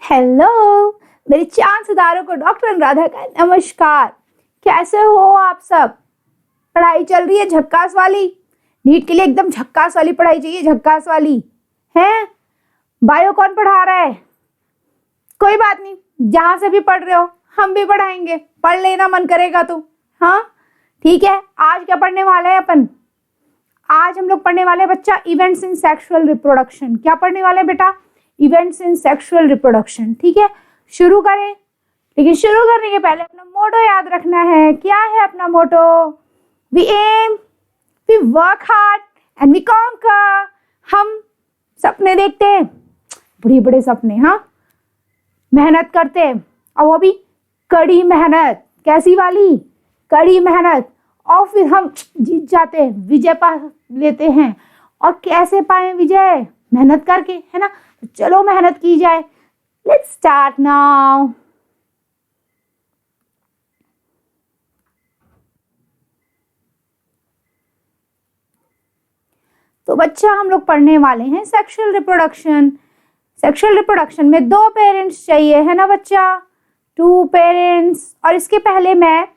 Hello मेरे चांद सितारों को डॉक्टर अनुराधा का नमस्कार। कैसे हो आप सब? पढ़ाई चल रही है झक्कास वाली? नीट के लिए एकदम झक्कास वाली पढ़ाई चाहिए, झक्कास वाली है। बायो कौन पढ़ा रहा है? कोई बात नहीं, जहां से भी पढ़ रहे हो हम भी पढ़ाएंगे, पढ़ लेना मन करेगा तो। हाँ ठीक है, आज क्या पढ़ने वाले हैं अपन? आज हम लोग पढ़ने वाले हैं बच्चा इवेंट्स इन सेक्सुअल रिप्रोडक्शन। क्या पढ़ने वाले हैं बेटा? Events in sexual reproduction. ठीक है, शुरू करें। लेकिन शुरू करने के पहले अपना मोटो याद रखना है। क्या है अपना motto? We aim, we work hard and we conquer. हम सपने देखते हैं, बड़े बड़े सपने, हाँ, मेहनत करते हैं, और वो भी कड़ी मेहनत। कैसी वाली? कड़ी मेहनत। और फिर हम जीत जाते हैं, विजय पा लेते हैं। और कैसे पाए विजय? मेहनत करके, है ना। तो चलो मेहनत की जाए। Let's start now. तो बच्चा हम लोग पढ़ने वाले हैं सेक्सुअल रिप्रोडक्शन। सेक्सुअल रिप्रोडक्शन में 2 पेरेंट्स चाहिए, है ना बच्चा, 2 पेरेंट्स। और इसके पहले मैं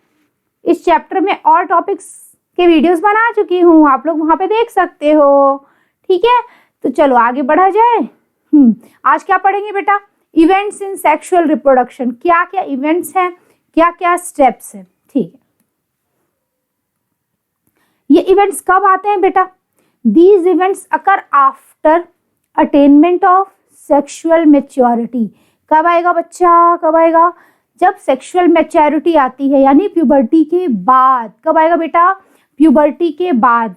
इस चैप्टर में और टॉपिक्स के वीडियोस बना चुकी हूँ, आप लोग वहां पे देख सकते हो। ठीक है, तो चलो आगे बढ़ा जाए। आज क्या पढ़ेंगे बेटा? Events in sexual reproduction. क्या क्या इवेंट्स हैं, क्या क्या स्टेप्स हैं। ठीक है, ये इवेंट्स कब आते हैं बेटा? These events occur after attainment of sexual maturity. कब आएगा बच्चा? कब आएगा? जब सेक्सुअल मैच्योरिटी आती है, यानी प्यूबर्टी के बाद। कब आएगा बेटा? प्यूबर्टी के बाद।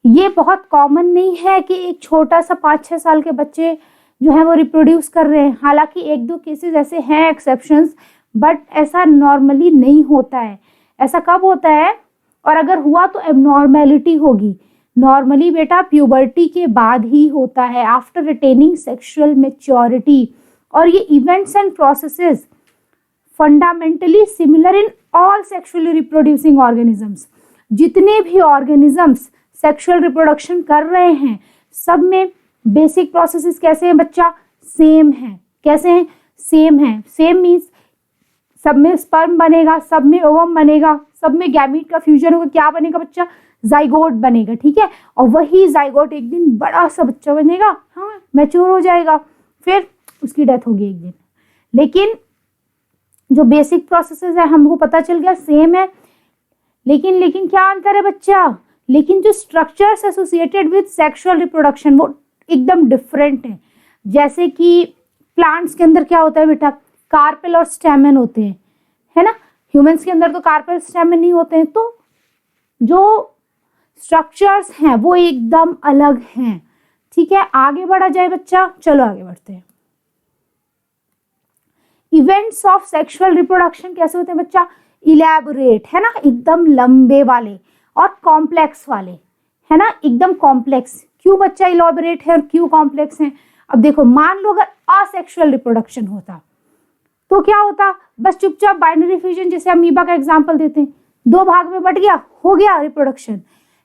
ये बहुत कॉमन नहीं है कि एक छोटा सा 5-6 साल के बच्चे जो है वो रिप्रोड्यूस कर रहे हैं। हालांकि 1-2 केसेस ऐसे हैं, एक्सेप्शंस, बट ऐसा नॉर्मली नहीं होता है। ऐसा कब होता है? और अगर हुआ तो एबनॉर्मेलिटी होगी। नॉर्मली बेटा प्यूबर्टी के बाद ही होता है, आफ्टर अटेनिंग सेक्सुअल मैच्योरिटी। और ये events and processes fundamentally similar in all sexually reproducing organisms. जितने भी ऑर्गेनिजम्स सेक्सुअल रिप्रोडक्शन कर रहे हैं, सब में बेसिक प्रोसेसेस कैसे हैं बच्चा? सेम है। कैसे हैं? सेम है। सेम मीन्स सब में स्पर्म बनेगा, सब में ओवम बनेगा, सब में गैमीट का फ्यूजन होगा। क्या बनेगा बच्चा? जाइगोट बनेगा। ठीक है, और वही जाइगोट एक दिन बड़ा सा बच्चा बनेगा, हाँ, मैच्योर हो जाएगा, फिर उसकी डेथ होगी एक दिन। लेकिन जो बेसिक प्रोसेसेस है हमको पता चल गया सेम है। लेकिन क्या अंतर है बच्चा? लेकिन जो structures associated with sexual reproduction वो एकदम डिफरेंट है। जैसे कि प्लांट्स के अंदर क्या होता है बेटा? कार्पेल और स्टेमन होते हैं, है ना। ह्यूमंस के अंदर तो कार्पेल स्टेमन नहीं होते हैं। तो जो स्ट्रक्चर्स हैं वो एकदम अलग हैं। ठीक है, आगे बढ़ा जाए बच्चा। चलो आगे बढ़ते हैं। इवेंट्स ऑफ सेक्सुअल रिप्रोडक्शन कैसे होते हैं बच्चा? इलैबोरेट, है ना, एकदम लंबे वाले और कॉम्प्लेक्स वाले, है ना, एकदम कॉम्प्लेक्स। क्यों बच्चा इलैबोरेट है और क्यों कॉम्प्लेक्स है? अब देखो, मान लो अगर असेक्सुअल रिप्रोडक्शन होता तो क्या होता? बस चुपचाप बाइनरी फ्यूजन, जैसे अमीबा का एग्जांपल देते हैं, 2 भाग में बट गया, हो गया रिप्रोडक्शन।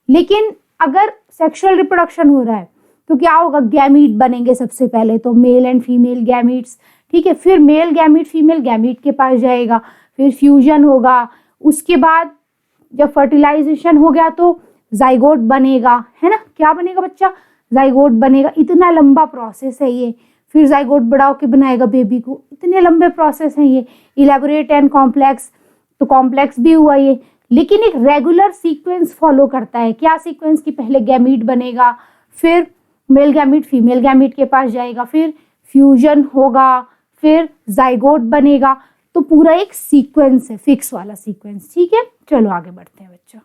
लेकिन अगर सेक्सुअल रिप्रोडक्शन हो रहा है तो क्या होगा? गैमीट बनेंगे सबसे पहले, तो मेल एंड फीमेल गैमीट्स। ठीक है, फिर मेल गैमीट फीमेल गैमीट के पास जाएगा, फिर फ्यूजन होगा। उसके बाद जब फर्टिलाइजेशन हो गया तो जाइगोट बनेगा, है ना। क्या बनेगा बच्चा? जाइगोट बनेगा। इतना लंबा प्रोसेस है ये। फिर जाइगोट बड़ा होकर बनाएगा बेबी को। इतने लंबे प्रोसेस हैं ये, इलैबोरेट एंड कॉम्प्लेक्स। तो कॉम्प्लेक्स भी हुआ ये, लेकिन एक रेगुलर सीक्वेंस फॉलो करता है। क्या सीक्वेंस? की पहले गैमीट बनेगा, फिर मेल गैमीट फीमेल गैमीट के पास जाएगा, फिर फ्यूजन होगा, फिर जाइगोट बनेगा। तो पूरा एक सीक्वेंस है, फिक्स वाला सीक्वेंस। ठीक है, चलो आगे बढ़ते हैं बच्चा।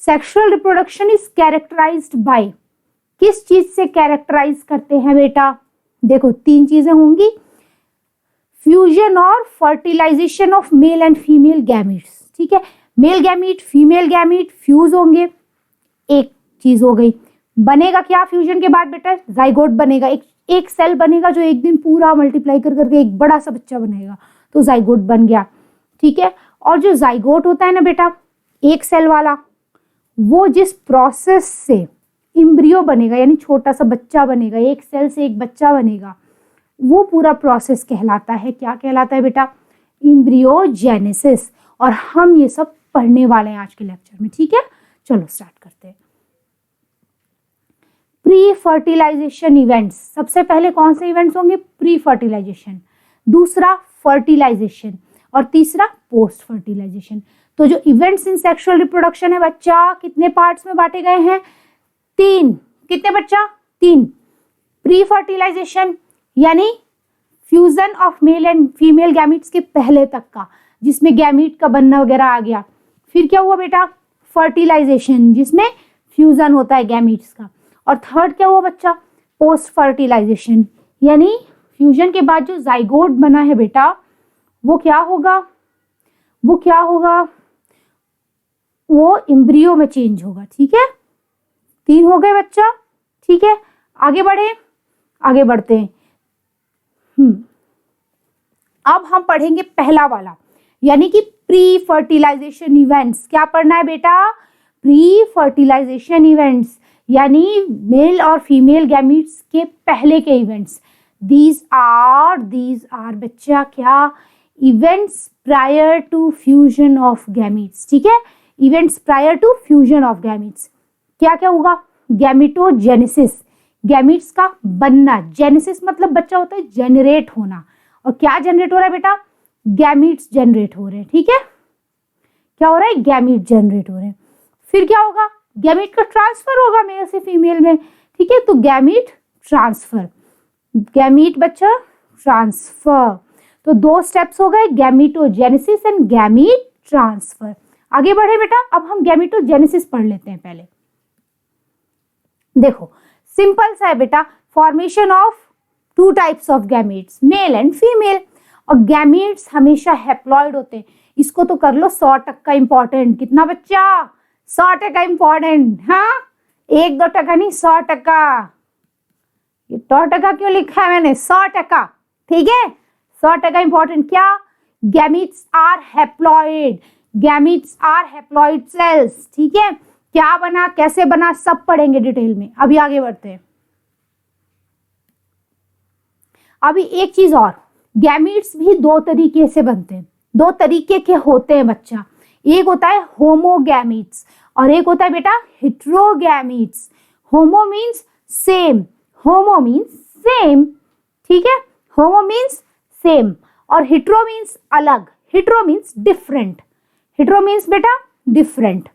Sexual reproduction is characterised by, किस चीज से कैरेक्टराइज करते हैं बेटा? देखो 3 चीजें होंगी, फ्यूजन और fertilisation of male and female gametes. ठीक है, male gamete female gamete fuse होंगे, एक चीज हो गई। बनेगा क्या फ्यूजन के बाद बेटा? जाइगोट बनेगा। एक सेल बनेगा जो एक दिन पूरा मल्टीप्लाई कर करके एक बड़ा सा बच्चा बनेगा, तो जाइगोट बन गया। ठीक है, और जो जाइगोट होता है ना बेटा, एक सेल वाला, वो जिस प्रोसेस से इम्ब्रियो बनेगा, यानी छोटा सा बच्चा बनेगा, एक सेल से एक बच्चा बनेगा, वो पूरा प्रोसेस कहलाता है, क्या कहलाता है बेटा? इम्ब्रियोजेनेसिस। और हम ये सब पढ़ने वाले हैं आज के लेक्चर में, ठीक है। चलो स्टार्ट करते हैं। प्री फर्टिलाइजेशन इवेंट्स, सबसे पहले कौन से इवेंट्स होंगे? प्री फर्टिलाइजेशन, दूसरा फर्टिलाइजेशन, और तीसरा पोस्ट फर्टिलाइजेशन। तो जो इवेंट्स इन सेक्सुअल रिप्रोडक्शन है बच्चा, कितने पार्ट्स में बांटे गए हैं? 3। कितने बच्चा? 3। प्री फर्टिलाइजेशन यानी fusion of male and female gametes के पहले तक का, जिसमें गैमीट का बनना वगैरह आ गया। फिर क्या हुआ बेटा? फर्टिलाइजेशन, जिसमें फ्यूजन होता है गैमीट्स का। और थर्ड क्या हुआ बच्चा? पोस्ट फर्टिलाइजेशन, यानी फ्यूजन के बाद जो जाइगोट बना है बेटा, वो क्या होगा? वो एम्ब्रियो में चेंज होगा, ठीक है। 3 हो गए बच्चा, ठीक है। आगे बढ़ते हैं। अब हम पढ़ेंगे पहला वाला, यानी कि प्री फर्टिलाइजेशन इवेंट्स। क्या पढ़ना है बेटा? प्री फर्टिलाइजेशन इवेंट्स, यानी मेल और फीमेल गैमीट्स के पहले के इवेंट्स। दीज आर बच्चा क्या? Events prior to fusion of gametes, ठीक है। Events prior to fusion of gametes. क्या क्या होगा? गैमिटोजेनेसिस, गैमीट्स का बनना। जेनेसिस मतलब बच्चा होता है जनरेट होना, और क्या जनरेट हो रहा है बेटा? गैमीट्स जनरेट हो रहे हैं, ठीक है। क्या हो रहा है? गैमीट जनरेट हो रहे हैं। फिर क्या होगा? गैमीट का ट्रांसफर होगा मेल से फीमेल में, ठीक है। तो गैमीट ट्रांसफर, गैमीट बच्चा ट्रांसफर। तो 2 स्टेप्स हो गए, गैमिटोजेनेसिस एंड गैमीट ट्रांसफर। आगे बढ़े बेटा, अब हम गैमिटोजेनेसिस पढ़ लेते हैं पहले। देखो सिंपल सा है बेटा, formation of 2 types of gametes, mail and female. और गैमीट्स हमेशा हैप्लॉइड होते हैं। इसको तो कर लो 100% इंपॉर्टेंट। कितना बच्चा? 100% इंपॉर्टेंट। हाँ, 1-2% नहीं, 100%। ये 100% क्यों लिखा है मैंने? 100%, ठीक है। 100% इंपॉर्टेंट। क्या? Gametes are haploid, gametes are haploid cells, ठीक है। क्या बना, कैसे बना, सब पढ़ेंगे डिटेल में। अभी आगे बढ़ते हैं। अभी एक चीज और, गैमीट्स भी 2 तरीके से बनते हैं, 2 तरीके के होते हैं बच्चा। एक होता है होमोगैमीट्स और एक होता है बेटा हेट्रोगैमीट्स। होमो मीन्स सेम, ठीक है। होमो मीन्स सेम और हेट्रो मीन्स अलग, hetero means different, hetero means बेटा डिफरेंट,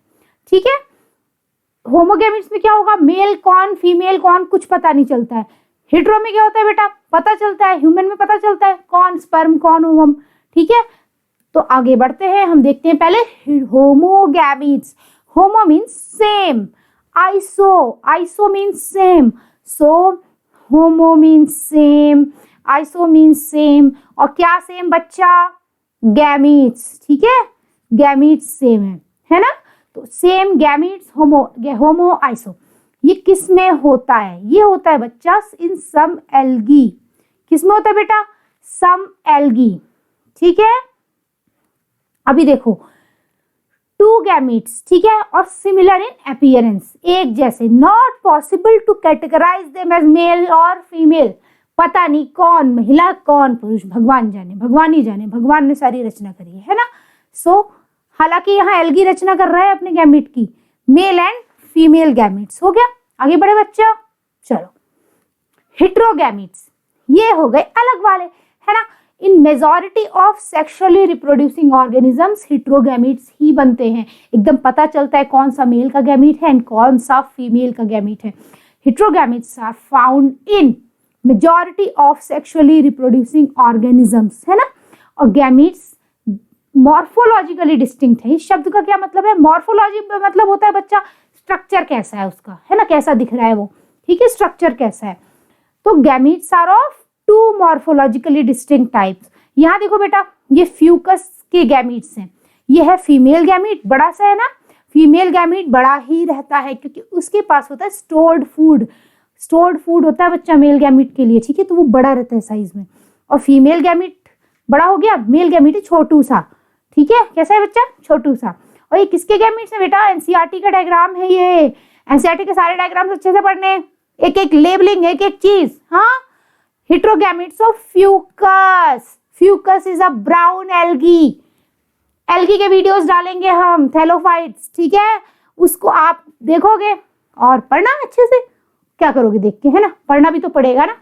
ठीक है। होमोगैमीट्स में क्या होगा? मेल कौन फीमेल कौन कुछ पता नहीं चलता है। हेट्रो में क्या होता है बेटा? पता चलता है, ह्यूमन में पता चलता है कौन स्पर्म कौन ओवम, ठीक है। तो आगे बढ़ते हैं, हम देखते हैं पहले homogametes. Homo means same, iso means same, so homo means same, iso means same. और क्या सेम बच्चा? गैमीट्स, ठीक है। गैमीट्स सेम है ना। तो सेम गैमीट्स, होमो आइसो। ये किस में होता है? ये होता है बच्चा इन सम एल्गी। किस में होता है बेटा? सम एल्गी, ठीक है। अभी देखो 2 गैमीट्स, ठीक है, और सिमिलर इन अपीयरेंस, एक जैसे। Not possible to categorise them as male और फीमेल। पता नहीं कौन महिला कौन पुरुष, भगवान जाने, भगवान ही जाने, भगवान ने सारी रचना करी है ना। सो हालांकि यहाँ एल्गी रचना कर रहा है अपने गैमीट की, मेल एंड फीमेल गैमीट्स। हो गया, आगे बढ़े बच्चा। चलो हेट्रोगैमीट्स, ये हो गए अलग वाले, है ना। In majority of sexually reproducing organisms heterogametes ही बनते हैं। एकदम पता चलता है कौन सा मेल का गैमीट है एंड कौन सा फीमेल का गैमीट है। Heterogametes are found in majority of sexually reproducing organisms, है ना। और गैमीट्स मॉर्फोलॉजिकली डिस्टिंक्ट है। इस शब्द का क्या मतलब है? मॉर्फोलॉजी मतलब होता है बच्चा स्ट्रक्चर कैसा है उसका, है ना, कैसा दिख रहा है वो, ठीक है, स्ट्रक्चर कैसा है। तो gametes are of 2 morphologically distinct types. यहाँ देखो बेटा, ये फ्यूकस के गैमीट्स हैं। ये है फीमेल गैमीट, बड़ा सा है ना। फीमेल गैमीट बड़ा ही रहता है क्योंकि उसके पास होता है स्टोर्ड फूड होता है बच्चा मेल गैमीट के लिए, ठीक है। तो वो बड़ा रहता है साइज में। और फीमेल गैमीट बड़ा हो गया, मेल गैमीट छोटू सा, ठीक है। कैसा है बच्चा? छोटू सा। और ये किसके गैमीट्स है बेटा? एनसीईआरटी का डायग्राम है ये। एनसीईआरटी के सारे डायग्राम्स अच्छे से पढ़ने, एक एक लेबलिंग, एक एक चीज। हाँ, heterogametes of fucus, fucus is a brown algae, algae के वीडियोस डालेंगे हम, थैलोफाइट्स, ठीक है, उसको आप देखोगे और पढ़ना अच्छे से। क्या करोगे देख के, है ना, पढ़ना भी तो पड़ेगा ना,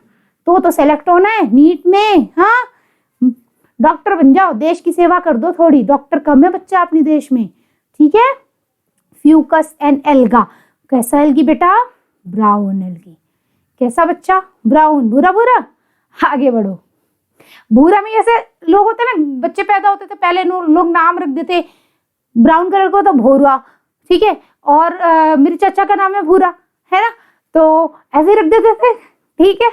तो सेलेक्ट होना है नीट में। हाँ, डॉक्टर बन जाओ, देश की सेवा कर दो थोड़ी, डॉक्टर कम है बच्चा अपने देश में, ठीक है। फ्यूकस एंड एल्गा, कैसा एल्गी बेटा, ब्राउन एल्गी। कैसा बच्चा, ब्राउन, भूरा भूरा। आगे बढ़ो, भूरा में ऐसे लोग होते हैं ना, बच्चे पैदा होते थे पहले लोग नाम रख देते ब्राउन कलर को तो भूरा, ठीक है, और मेरे चाचा का नाम है भूरा, है ना, तो ऐसे रख देते थे, ठीक है।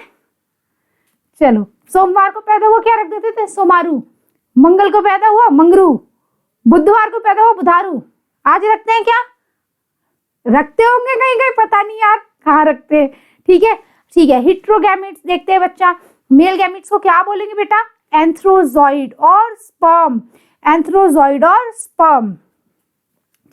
चलो, सोमवार को पैदा हुआ क्या रख देते थे, सोमारू, मंगल को पैदा हुआ मंगरू, बुधवार को पैदा हुआ बुधारू। आज रखते हैं क्या, रखते होंगे कहीं कहीं, पता नहीं यार कहाँ रखते हैं, ठीक है। ठीक है, हेटेरोगैमेट्स देखते हैं बच्चा। मेल गैमेट्स को क्या बोलेंगे बेटा, एंथ्रोजॉइड और स्पर्म, एंथ्रोजॉइड और स्पर्म,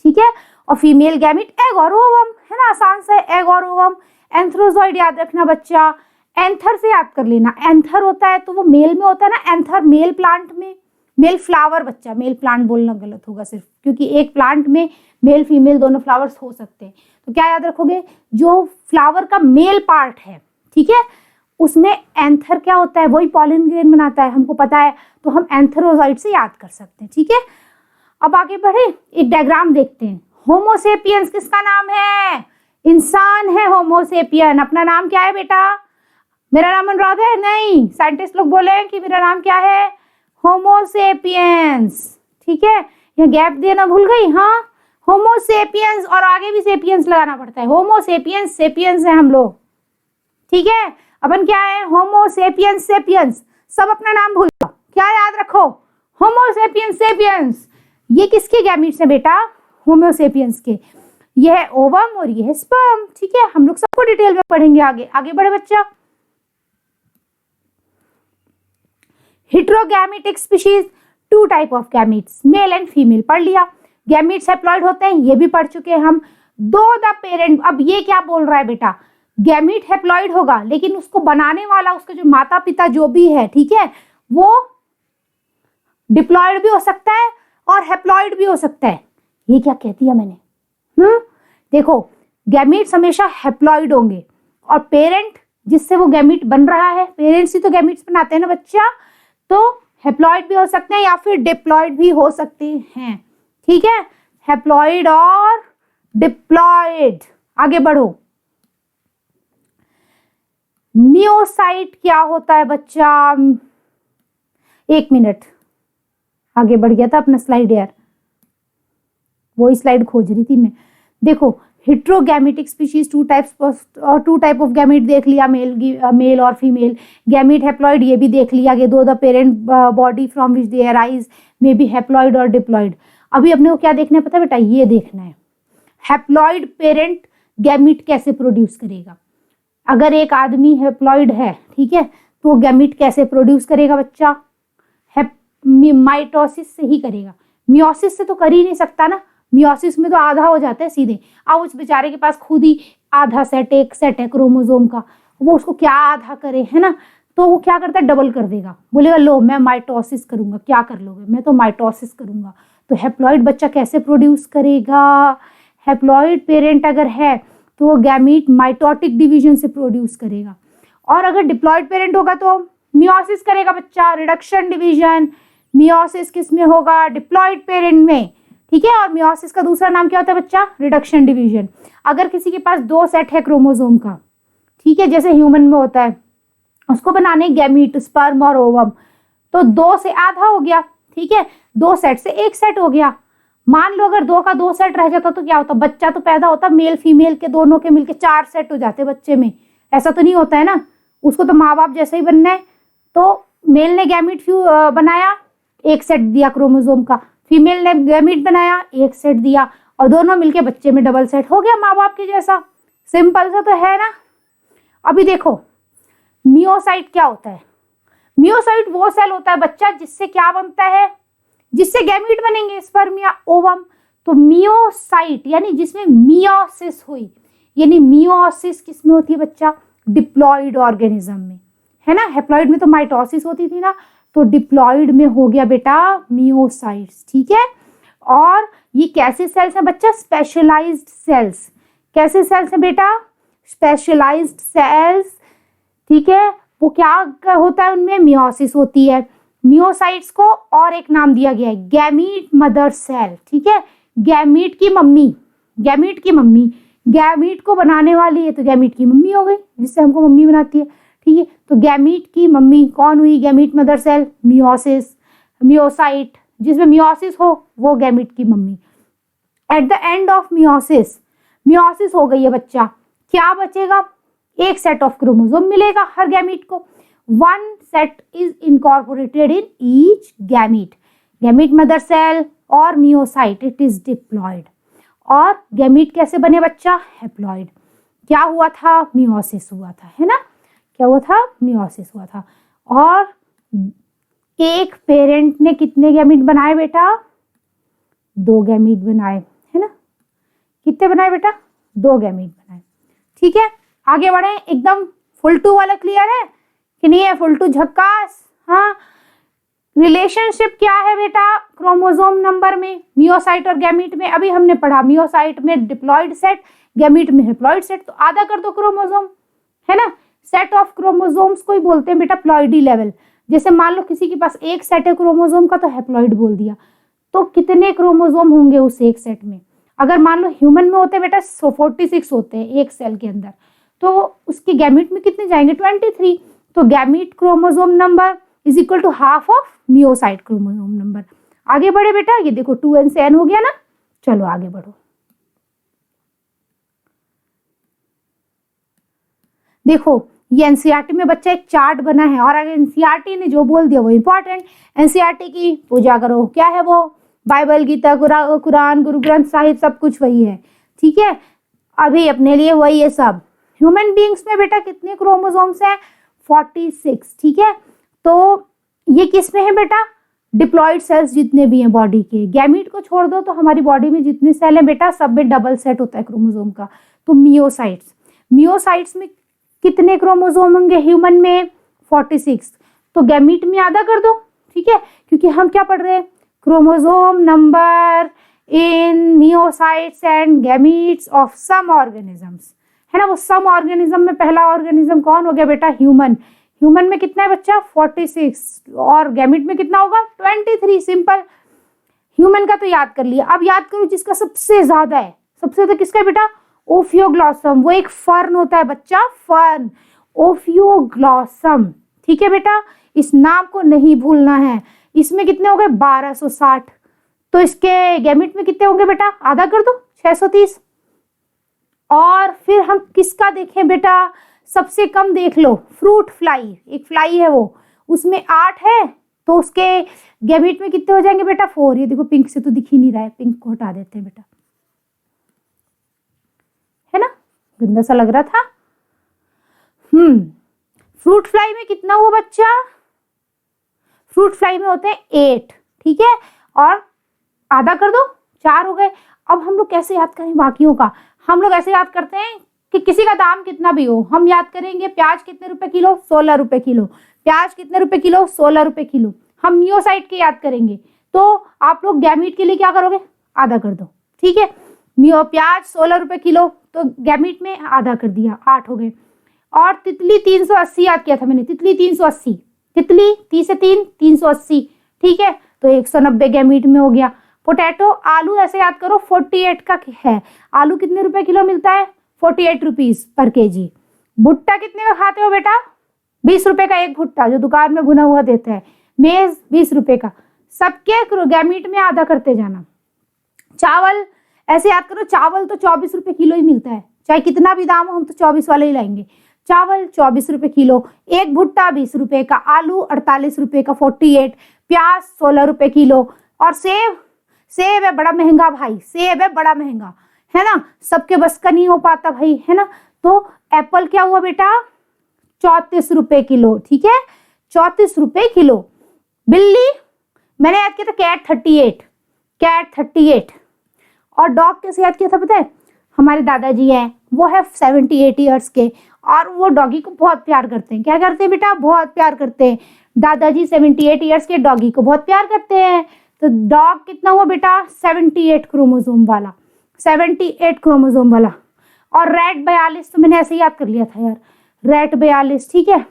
ठीक है। और फीमेल गैमेट एग और ओवम, है ना, आसान से, एग और ओवम। एंथ्रोजॉइड याद रखना बच्चा, एंथर से याद कर लेना, एंथर होता है तो वो मेल में होता है ना, एंथर मेल प्लांट में, मेल फ्लावर बच्चा, मेल प्लांट बोलना गलत होगा सिर्फ, क्योंकि एक प्लांट में मेल फीमेल दोनों फ्लावर्स हो सकते हैं। तो क्या याद रखोगे, जो फ्लावर का मेल पार्ट है, ठीक है, उसमें एंथर क्या होता है, वही पॉलिन ग्रेन बनाता है, हमको पता है, तो हम एंथरोजॉइड से याद कर सकते हैं, ठीक है। अब आगे बढ़े, एक डायग्राम देखते हैं। होमोसेपियंस किसका नाम है, इंसान है होमोसेपियन। अपना नाम क्या है बेटा, मेरा नाम अनुराधा है, नहीं, साइंटिस्ट लोग बोले कि मेरा नाम क्या है, होमोसेपियंस, ठीक है। यहाँ गैप देना भूल गई, हाँ, होमोसेपियंस, और आगे भी सेपियंस लगाना पड़ता है, होमोसेपियंस, सेपियंस है हम लोग, ठीक है। अपन क्या है, होमोसेपियंस, सेपियंस, सब अपना नाम भूल जाओ, क्या याद रखो, होमोसेपियंस, सेपियंस। ये किसके गैमेट्स है बेटा, होमोसेपियंस के, यह है ओवम और यह है स्पर्म, ठीक है। हम लोग सबको डिटेल में पढ़ेंगे आगे। आगे बढ़े बच्चा, heterogametic species, two type of gametes, male and female, पढ़ लिया। गैमेट्स हैप्लॉइड होते हैं, ये भी पढ़ चुके हैं हम। दो द पेरेंट, अब ये क्या बोल रहा है बेटा, गैमेट हैप्लॉइड होगा लेकिन उसको बनाने वाला, उसके जो माता पिता जो भी है, ठीक है, वो डिप्लॉइड भी हो सकता है और हैप्लॉइड भी हो सकता है। ये क्या कह दिया मैंने, देखो, गैमेट्स हमेशा हैप्लॉइड होंगे और पेरेंट जिससे वो गैमेट बन रहा है, पेरेंट्स ही तो गैमेट्स बनाते हैं ना बच्चा, तो हैप्लॉइड भी हो सकते हैं या फिर डिप्लॉइड भी हो सकते हैं, ठीक है, हैप्लॉइड और डिप्लॉइड। आगे बढ़ो, मियोसाइट क्या होता है बच्चा, एक मिनट, आगे बढ़ गया था अपना स्लाइड यार, वही स्लाइड खोज रही थी मैं। देखो, heterogametic species, two type of gamete देख लिया, मेल और फीमेल। गैमेट हैप्लॉइड ये भी देख लिया कि दो the parent body from which they arise may be haploid और डिप्लॉइड। अभी अपने को क्या देखना है पता है बेटा, ये देखना है हैप्लॉइड पेरेंट गैमेट कैसे प्रोड्यूस करेगा। अगर एक आदमी हैप्लॉइड है, ठीक है, तो गैमेट कैसे प्रोड्यूस करेगा बच्चा, माइटोसिस से ही करेगा, मियोसिस से तो कर ही नहीं सकता ना, मियोसिस में तो आधा हो जाता है सीधे। अब उस बेचारे के पास खुद ही आधा सेट, एक सेट है क्रोमोसोम का, वो उसको क्या आधा करे, है ना, तो वो क्या करता है, डबल कर देगा, बोलेगा लो मैं माइटोसिस करूंगा। क्या कर लोगे, मैं तो माइटोसिस करूंगा। तो हैप्लॉइड बच्चा कैसे प्रोड्यूस करेगा, हैप्लॉइड पेरेंट अगर है तो वो गैमेट माइटोटिक डिवीजन से प्रोड्यूस करेगा, और अगर डिप्लॉइड पेरेंट होगा तो मियोसिस करेगा बच्चा, रिडक्शन डिवीजन। मियोसिस किस में होगा, डिप्लॉइड पेरेंट में, ठीक है। और मियोसिस का दूसरा नाम क्या होता है बच्चा, रिडक्शन डिवीजन। अगर किसी के पास दो सेट है क्रोमोसोम का, ठीक है, जैसे ह्यूमन में होता है, उसको बनाने गैमेट, स्पर्म और ओवम, तो दो से आधा हो गया, ठीक है, दो सेट से एक सेट हो गया। मान लो अगर दो का दो सेट रह जाता तो क्या होता, बच्चा तो पैदा होता, मेल फीमेल के दोनों के मिलके 4 सेट हो जाते बच्चे में। ऐसा तो नहीं होता है ना, उसको तो माँ बाप जैसे ही बनना है। तो मेल ने गैमेट बनाया, एक सेट दिया क्रोमोसोम का, फीमेल ने गैमेट बनाया, एक सेट दिया, और दोनों मिलके बच्चे में डबल सेट हो गया माँ बाप के जैसा। सिंपल सा तो है ना। अभी देखो, मियोसाइट क्या होता है, मियोसाइट वो सेल होता है बच्चा जिससे क्या बनता है, जिससे गैमेट बनेंगे, स्पर्म या ओवम। तो मियोसाइट यानी जिसमें मियोसिस हुई, यानी मियोसिस किसमें होती है बच्चा? डिप्लॉइड ऑर्गेनिज्म में, है ना। हैप्लॉइड में तो माइटोसिस होती थी ना, तो डिप्लॉइड में हो गया बेटा मियोसाइट्स, ठीक है। और ये कैसे सेल्स हैं बच्चा? Specialised sales. कैसे सेल्स हैं बेटा? स्पेशलाइज्ड सेल्स, ठीक है। वो क्या होता है उनमें? मियोसिस होती है। मियोसाइट्स को और एक नाम दिया गया है गैमीट मदर सेल, ठीक है। गैमीट की मम्मी, गैमीट की मम्मी, गैमीट को बनाने वाली है तो गैमीट की मम्मी हो गई, जिससे हमको मम्मी बनाती है, ठीक है। तो गैमीट की मम्मी कौन हुई? Gamete mother cell, meiosis, meiocyte, जिसमें मियोसिस हो वो गैमीट की mummy. At the end of meiosis, meiosis हो गई है बच्चा, क्या बचेगा? एक सेट ऑफ क्रोमोसोम मिलेगा हर गैमीट को। One set is incorporated in each gamete. Gamete mother cell और मियोसाइट, इट इज डिप्लॉइड। और गैमीट कैसे बने बच्चा? हैप्लॉइड। क्या हुआ था? मियोसिस हुआ था, है ना। क्या हुआ था? मियोसिस हुआ था। और एक पेरेंट ने कितने गैमीट बनाए बेटा? 2 गैमीट बनाए, है ना। कितने बनाए बेटा? 2 गैमीट बनाए, ठीक है। आगे बढ़े, एकदम फुल टू वाला क्लियर है कि नहीं है? फुल टू झक्कास। हाँ, रिलेशनशिप क्या है बेटा क्रोमोसोम नंबर में मियोसाइट और गैमीट में? अभी हमने पढ़ा मियोसाइट में डिप्लॉइड सेट, गैमीट में हैप्लॉइड सेट, तो आधा कर दो क्रोमोसोम, है ना। सेट ऑफ क्रोमोसोम्स को ही बोलते हैं बेटा प्लॉइडी लेवल। जैसे मान लो किसी के पास एक सेट है क्रोमोसोम का तो हैप्लॉइड बोल दिया, तो कितने क्रोमोसोम होंगे उस एक सेट में? अगर मान लो ह्यूमन में होते हैं बेटा 46 होते हैं एक सेल के अंदर, तो उसके गैमीट में कितने जाएंगे? 23। तो gamete chromosome number is equal to half of meiocyte chromosome number. आगे बढ़े बेटा, ये देखो 2n से n हो गया ना। चलो आगे बढ़ो, देखो ये एनसीईआरटी में बच्चा एक चार्ट बना है, और अगर एनसीईआरटी ने जो बोल दिया वो इंपॉर्टेंट। एनसीईआरटी की पूजा करो, क्या है वो? बाइबल, गीता, कुरान, गुरु ग्रंथ साहिब, सब कुछ वही है, ठीक है। अभी अपने लिए वही है सब। ह्यूमन बींग्स में बेटा कितने क्रोमोसोम्स हैं? 46, ठीक है। तो ये किस में है बेटा? डिप्लॉइड सेल्स जितने भी हैं बॉडी के। गैमीट को छोड़ दो तो हमारी बॉडी में जितने सेल हैं बेटा सब में डबल सेट होता है क्रोमोसोम का। तो मियोसाइट्स, मियोसाइट्स में कितने क्रोमोसोम होंगे ह्यूमन में? 46। तो गैमीट में आधा कर दो, ठीक है, क्योंकि हम क्या पढ़ रहे हैं? Chromosome number in meiocytes and gametes of some organisms, है ना। वो सम ऑर्गेनिज्म में पहला ऑर्गेनिज्म कौन हो गया बेटा? ह्यूमन। ह्यूमन में कितना है बच्चा? 46। और गैमीट में कितना होगा? 23। सिंपल। ह्यूमन का तो याद कर लिया, अब याद करो जिसका सबसे ज्यादा है। सबसे ज्यादा किसका है बेटा? ओफियोग्लॉसम। वो एक फर्न होता है बच्चा, फर्न, ओफियोग्लॉसम, ठीक है बेटा। इस नाम को नहीं भूलना है। इसमें कितने हो गए? 1260। तो इसके गैमीट में कितने होंगे बेटा? आधा कर दो, 630। और फिर हम किसका देखें बेटा? सबसे कम देख लो, फ्रूट फ्लाई, एक फ्लाई है वो, उसमें 8 है, तो उसके गैमीट में कितने हो जाएंगे बेटा? 4। ये देखो पिंक से तो दिख ही नहीं रहा है, पिंक को हटा देते हैं बेटा, है ना, गंदा सा लग रहा था। फ्रूट फ्लाई में कितना हुआ बच्चा? फ्रूट फ्लाई में होते हैं 8, ठीक है। और आधा कर दो, 4 हो गए। अब हम लोग कैसे याद करें बाकियों का? हम लोग ऐसे याद करते हैं कि किसी का दाम कितना भी हो, हम याद करेंगे प्याज कितने रुपए किलो? 16 रुपए किलो। प्याज कितने रुपए किलो? 16 रुपए किलो। हम मियोसाइट के याद करेंगे, तो आप लोग गैमीट के लिए क्या करोगे? आधा कर दो, ठीक है। प्याज 16 रुपए किलो, तो गैमीट में आधा कर दिया, 8 हो गए। और तितली 380 याद किया था मैंने, तितली 380, तितली 30 से 3 380, ठीक है, तो 190 गैमीट में हो गया। पोटैटो, आलू ऐसे याद करो 48 का है। आलू कितने रुपए किलो मिलता है? 48 रुपीज पर केजी। भुट्टा कितने का खाते हो बेटा? 20 रुपए का एक भुट्टा, जो दुकान में भुना हुआ देते हैं। मेज 20 रुपए का। सबके गैमीट में आधा करते जाना। चावल ऐसे याद करो, चावल तो 24 रुपए किलो ही मिलता है, चाहे कितना भी दाम हो, हम तो 24 वाले ही लाएंगे। चावल 24 रुपए किलो। एक भुट्टा 20 रुपए का। आलू 48 रुपए का, 48। प्याज 16 रुपए किलो। और सेब, सेब है बड़ा महंगा भाई, सेब है बड़ा महंगा, है ना, सबके बस का नहीं हो पाता भाई, है ना। तो एप्पल क्या हुआ बेटा? 34 रुपए किलो, ठीक है, 34 रुपए किलो। बिल्ली मैंने याद किया था कैट 38, कैट 38। और डॉग कैसे याद किया था पता है? हमारे दादाजी हैं, वो है 78 ईयर्स के, और वो डॉगी को बहुत प्यार करते हैं। क्या करते हैं बेटा? बहुत प्यार करते हैं। दादाजी 78 ईयर्स के डॉगी को बहुत प्यार करते हैं। तो डॉग कितना हुआ बेटा? 78 क्रोमोसोम वाला, 78 क्रोमोसोम वाला। और रैट 42, तो मैंने ऐसे याद कर लिया था यार, रैट 42, ठीक है।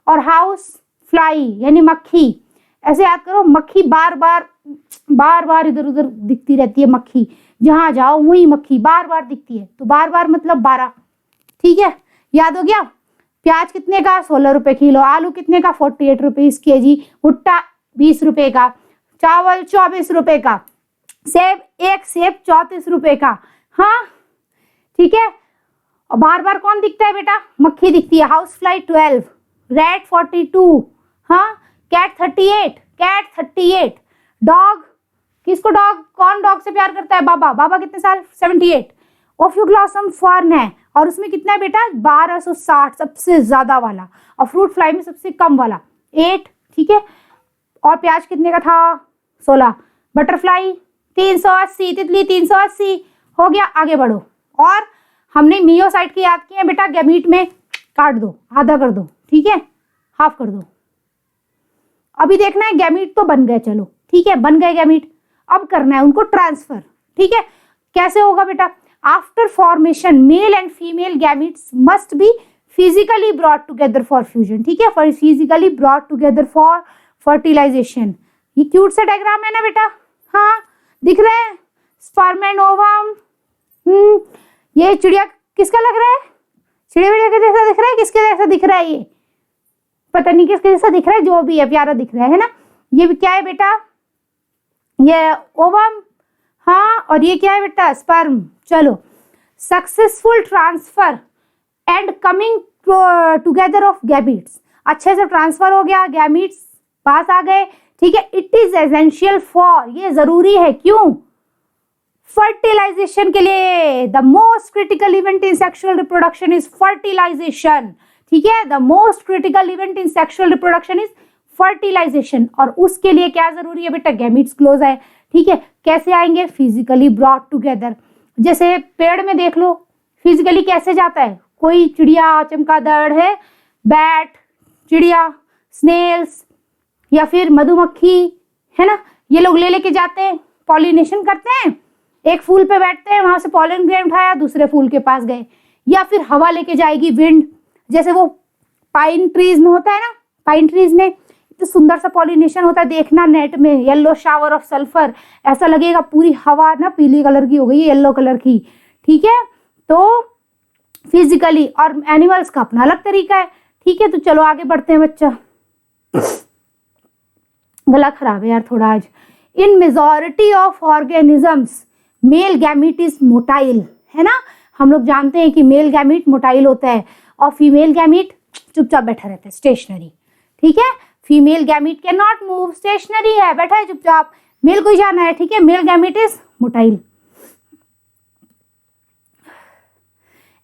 और हाउस फ्लाई यानी मक्खी, ऐसे याद करो, मक्खी बार बार इधर उधर दिखती रहती है। मक्खी जहां जाओ वही मक्खी बार बार दिखती है, तो बार बार मतलब 12, ठीक है, याद हो गया। प्याज कितने का? 16 रुपए किलो। आलू कितने का? 48 रुपीज केजी। भुट्टा 20 रुपए का। चावल 24 रुपए का। सेब, एक सेब 34 रुपए का। हाँ ठीक है। और बार बार कौन दिखता है बेटा? मक्खी दिखती है। हाउस फ्लाई 12, रैट 42, हाँ, कैट 38। डॉग, किसको डॉग, कौन डॉग से प्यार करता है? बाबा कितने साल? 78। ओफ्यूग्लॉसम फर्न है, और उसमें कितना है बेटा? 1260, सबसे ज्यादा वाला। और फ्रूट फ्लाई में सबसे कम वाला 8, ठीक है। और प्याज कितने का था? 16। बटरफ्लाई 380, तितली 380। हो गया, आगे बढ़ो। और हमने मियोसाइट की याद की है बेटा, गैमीट में काट दो, आधा कर दो, ठीक है, हाफ कर दो। अभी देखना है गैमीट तो बन गए, चलो ठीक है, बन गए गैमीट। अब करना है उनको ट्रांसफर, ठीक है। कैसे होगा बेटा? After formation male and female gametes must be physically brought together for fusion, ठीक है, for physically brought together for fertilisation. ये क्यूट सा डायग्राम है ना बेटा? हाँ, दिख रहा है, स्पर्म एंड ओवम। ये चिड़िया किसका लग रहा है? चिड़िया के जैसा दिख रहा है? किसके जैसा दिख रहा है? ये पता नहीं किसके जैसा दिख रहा है, जो भी है प्यारा दिख रहा है ना। ये भी क्या है बेटा? ये ओवम, हाँ, और ये क्या है बेटा? स्पर्म। चलो, successful transfer and coming together of gametes, अच्छे से ट्रांसफर हो गया, गैमीट्स पास आ गए, ठीक है। इट इज एसेंशियल फॉर, ये जरूरी है, क्यों? फर्टिलाइजेशन के लिए। The most critical event in sexual reproduction is fertilisation, ठीक है। The most critical event in sexual reproduction is fertilisation. और उसके लिए क्या जरूरी है बेटा? गैमीट्स क्लोज है, ठीक है। कैसे आएंगे? Physically brought together. जैसे पेड़ में देख लो, फिजिकली कैसे जाता है? कोई चिड़िया, चमगादड़ है, बैट, चिड़िया, स्नेल्स, या फिर मधुमक्खी, है ना, ये लोग ले लेके जाते हैं, पॉलिनेशन करते हैं। एक फूल पे बैठते हैं, वहां से पॉलन ग्रेन उठाया, दूसरे फूल के पास गए। या फिर हवा लेके जाएगी, विंड, जैसे वो पाइन ट्रीज में होता है ना, पाइन ट्रीज में इतना सुंदर सा पॉलिनेशन होता है, देखना नेट में, येलो शावर ऑफ सल्फर, ऐसा लगेगा पूरी हवा ना पीली कलर की हो गई, येलो कलर की, ठीक है। तो फिजिकली, और एनिमल्स का अपना अलग तरीका है, ठीक है। तो चलो आगे बढ़ते हैं बच्चा। गला खराब है यार थोड़ा आज। इन majority of organisms male gamete is motile, है ना। हम लोग जानते हैं कि मेल गैमीट मोटाइल होता है, और फीमेल गैमीट चुपचाप बैठा रहता है, स्टेशनरी, ठीक है। Female gamete can not move, stationary है, बैठा है चुपचाप। मेल को ही जाना है, ठीक है। Male gamete is motile.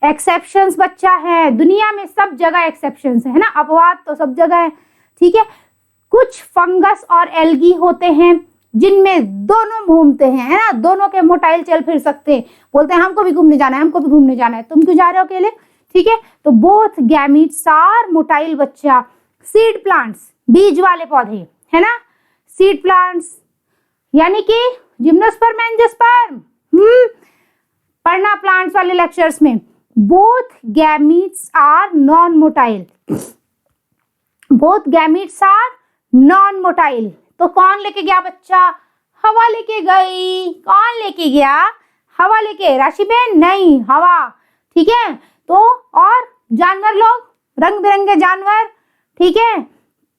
Exceptions बच्चा है, दुनिया में सब जगह एक्सेप्शंस है ना, अपवाद तो सब जगह है, ठीक है। कुछ फंगस और एल्गी होते हैं जिनमें दोनों घूमते हैं, है ना, दोनों के मोटाइल चल फिर सकते हैं, बोलते हैं हमको भी घूमने जाना है, हमको भी घूमने जाना है, तुम क्यों जा रहे हो अकेले, ठीक है। तो बोथ गैमीट्स आर मोटाइल बच्चा। सीड प्लांट्स, बीज वाले पौधे, है ना, सीड प्लांट्स यानी कि जिम्नोस्पर्म एंजियोस्पर्म, पढ़ना प्लांट्स वाले लेक्चर्स में। Both gametes are non motile, both gametes are non motile. तो कौन लेके गया बच्चा? हवा लेके गई। कौन लेके गया? हवा लेके। राशि बेन? नहीं, हवा, ठीक है। तो और जानवर लोग, रंग बिरंगे जानवर, ठीक है,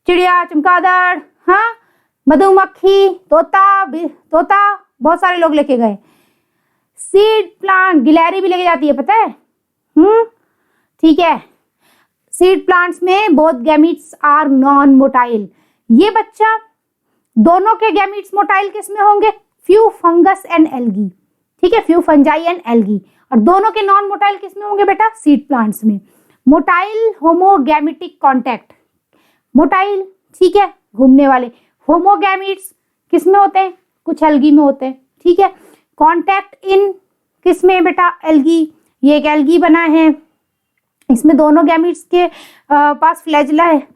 चिड़िया, चमगादड़, हाँ, मधुमक्खी, तोता, बहुत सारे लोग लेके गए। सीड प्लांट, गिलहरी भी लेके जाती है, पता है, ठीक है। सीड प्लांट्स में both gametes are non motile. ये बच्चा दोनों के गैमीट्स मोटाइल किस में होंगे? फ्यू फंगस एंड एल्गी, ठीक है, फ्यू फंजाई एंड एल्गी। और दोनों के नॉन मोटाइल किस में होंगे बेटा? सीड प्लांट्स में। मोटाइल होमोगैमेटिक कॉन्टैक्ट, मोटाइल, ठीक है, घूमने वाले। होमोगैमीट्स किस में होते हैं? कुछ एल्गी में होते हैं, ठीक है। कॉन्टैक्ट इन किसमें बेटा? एल्गी। ये एक एल्गी बना है, इसमें दोनों गैमीट्स के पास फ्लैजिला है।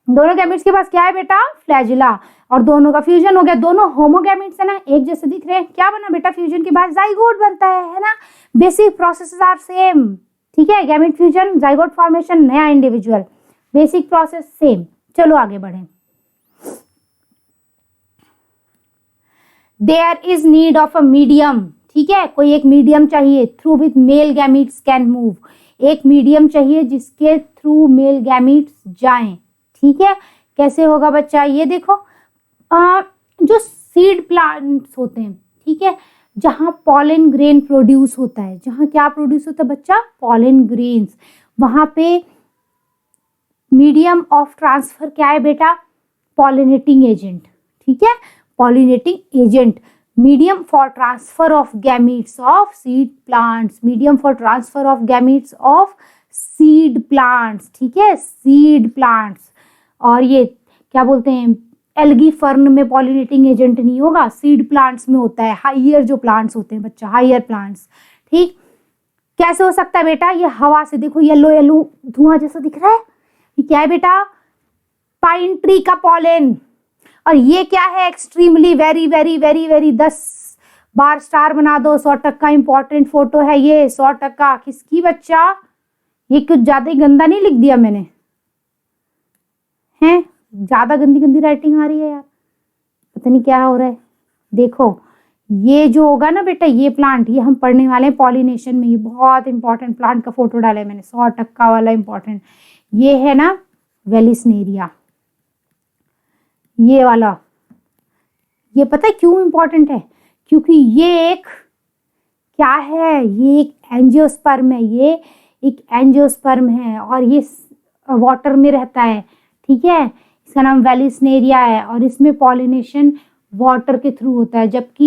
दोनों गैमीट्स के पास क्या है बेटा? फ्लैजिला। और दोनों का फ्यूजन हो गया, दोनों होमोगैमीट्स है ना, एक जैसे दिख रहे हैं। क्या बना बेटा? फ्यूजन के बाद जाइगोट बनता है ना। बेसिक प्रोसेसेस आर सेम, ठीक है। गैमीट फ्यूजन, जाइगोट फॉर्मेशन, नया इंडिविजुअल, बेसिक प्रोसेस सेम। चलो आगे बढ़े। There is need of a medium, ठीक है, कोई एक मीडियम चाहिए through with male gametes can move. एक मीडियम चाहिए जिसके थ्रू मेल गैमीट्स जाएं, ठीक है। कैसे होगा बच्चा? ये देखो, जो सीड प्लांट्स होते हैं, ठीक है, जहाँ पॉलन ग्रेन प्रोड्यूस होता है, जहाँ क्या प्रोड्यूस होता है बच्चा? Pollen grains. वहां पे मीडियम ऑफ ट्रांसफर क्या है बेटा? पॉलिनेटिंग एजेंट, ठीक है, pollinating agent. Medium for transfer of gametes of seed plants, medium for transfer of gametes of seed plants, ठीक है, सीड प्लांट्स। और ये क्या बोलते हैं? एल्गी फर्न में पॉलिनेटिंग एजेंट नहीं होगा, सीड प्लांट्स में होता है। हाइयर जो प्लांट्स होते हैं बच्चा, हाइयर प्लांट्स, ठीक। कैसे हो सकता है बेटा? ये हवा से देखो येलो येलो धुआं जैसा दिख रहा है, ये क्या है बेटा? पाइन ट्री का पॉलन। और ये क्या है? Extremely very very very very, 10 बार स्टार बना दो, 100% इंपॉर्टेंट फोटो है ये, 100%। किसकी बच्चा? ये कुछ ज्यादा ही गंदा नहीं लिख दिया मैंने? हैं, ज्यादा गंदी गंदी राइटिंग आ रही है यार, पता नहीं क्या हो रहा है। देखो ये जो होगा ना बेटा, ये प्लांट, ये हम पढ़ने वाले हैं पॉलिनेशन में, ये बहुत इंपॉर्टेंट प्लांट का फोटो डाला है मैंने, 100% वाला इंपॉर्टेंट। ये है ना वेलिस्नेरिया, ये वाला। ये पता है क्यों इंपॉर्टेंट है? क्योंकि ये एक क्या है? ये एक एंजियोस्पर्म है, ये एक एंजियोस्पर्म है, और ये वाटर में रहता है, ठीक है। इसका नाम वेलिस्नेरिया है, और इसमें पॉलिनेशन वाटर के थ्रू होता है, जबकि